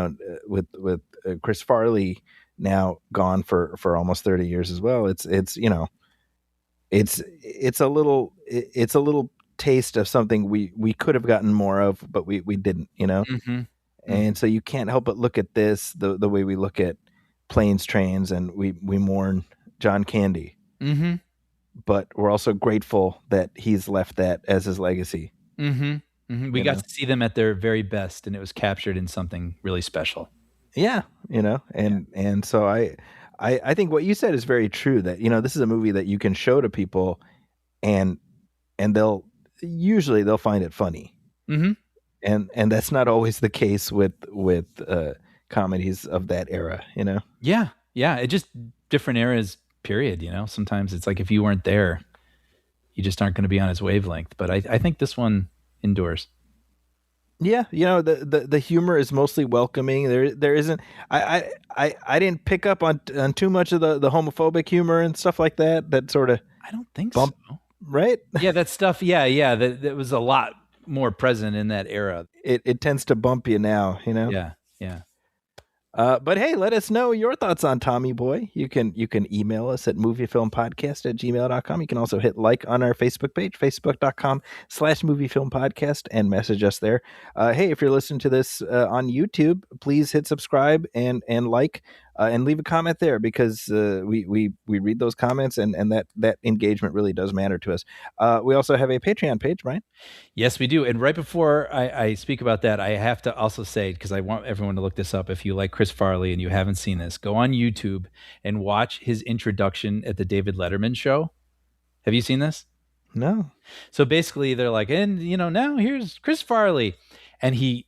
with Chris Farley now gone for almost 30 years as well. It's a little taste of something we could have gotten more of, but we didn't, Mm-hmm. And so you can't help but look at this the way we look at Planes, Trains, and we mourn John Candy. Mm-hmm. But we're also grateful that he's left that as his legacy. Mm-hmm. Mm-hmm. We got to see them at their very best, and it was captured in something really special. Yeah, and so I think what you said is very true, that this is a movie that you can show to people and they'll find it funny. Mm-hmm. And that's not always the case with comedies of that era, Yeah. It just different eras, period. Sometimes it's like if you weren't there, you just aren't going to be on his wavelength. But I think this one endures. Yeah, the humor is mostly welcoming. There isn't. I didn't pick up on too much of the homophobic humor and stuff like that. That sort of. I don't think so. Right? Yeah, that stuff. Yeah. That was a lot more present in that era. It tends to bump you now. Yeah. But hey, let us know your thoughts on Tommy Boy. You can email us at moviefilmpodcast@gmail.com. You can also hit like on our Facebook page, facebook.com/moviefilmpodcast, and message us there. Hey, if you're listening to this on YouTube, please hit subscribe and like and leave a comment there, because we read those comments, and that engagement really does matter to us. We also have a Patreon page, Brian. Yes, we do. And right before I speak about that, I have to also say, because I want everyone to look this up, if you like Chris Farley and you haven't seen this, go on YouTube and watch his introduction at the David Letterman show. Have you seen this? No. So basically they're like, and now here's Chris Farley. And he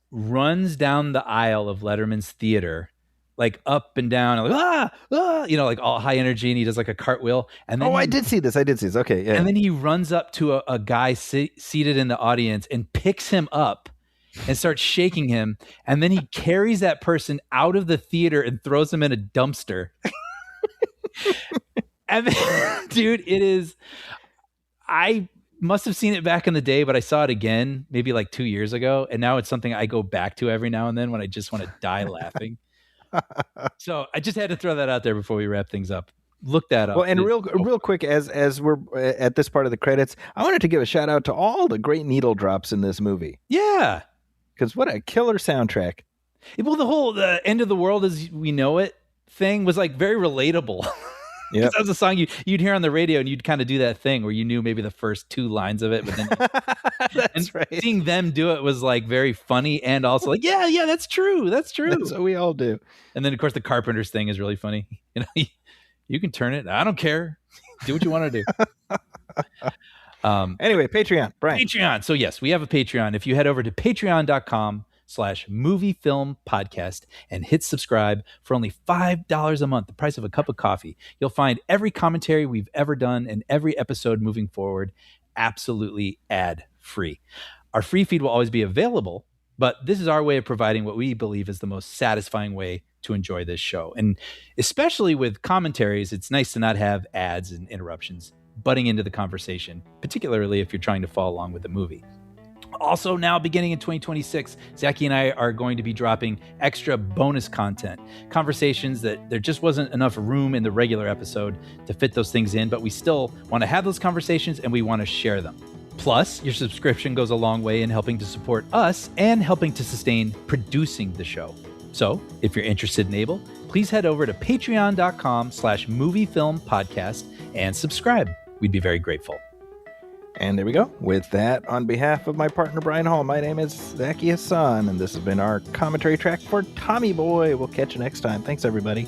runs down the aisle of Letterman's theater, like up and down, and like, like all high energy, and he does like a cartwheel. And then I did see this. Okay, yeah. And then he runs up to a guy seated in the audience and picks him up and starts shaking him. And then he carries that person out of the theater and throws him in a dumpster. And then, dude, I must have seen it back in the day, but I saw it again maybe like 2 years ago. And now it's something I go back to every now and then when I just want to die laughing. So I just had to throw that out there before we wrap things up. Look that up. Well, and real quick, as we're at this part of the credits, I wanted to give a shout out to all the great needle drops in this movie. Yeah. Because what a killer soundtrack. Well, the end of the world as we know it thing was like very relatable. Yeah, that was a song you'd hear on the radio, and you'd kind of do that thing where you knew maybe the first 2 lines of it, but then that's right. Seeing them do it was like very funny, and also like, yeah, that's true. That's what we all do. And then of course the Carpenters thing is really funny. You can turn it. I don't care. Do what you want to do. Anyway, Patreon, Brian. Patreon. So yes, we have a Patreon. If you head over to patreon.com/moviefilmpodcast and hit subscribe for only $5 a month, the price of a cup of coffee, you'll find every commentary we've ever done and every episode moving forward absolutely ad-free. Our free feed will always be available, but this is our way of providing what we believe is the most satisfying way to enjoy this show. And especially with commentaries, it's nice to not have ads and interruptions butting into the conversation, particularly if you're trying to follow along with the movie. Also, now beginning in 2026, Zachy and I are going to be dropping extra bonus content, conversations that there just wasn't enough room in the regular episode to fit those things in, but we still want to have those conversations and we want to share them. Plus, your subscription goes a long way in helping to support us and helping to sustain producing the show. So, if you're interested and able, please head over to patreon.com/moviefilmpodcast and subscribe. We'd be very grateful. And there we go. With that, on behalf of my partner, Brian Hall, my name is Zachy Hassan, and this has been our commentary track for Tommy Boy. We'll catch you next time. Thanks, everybody.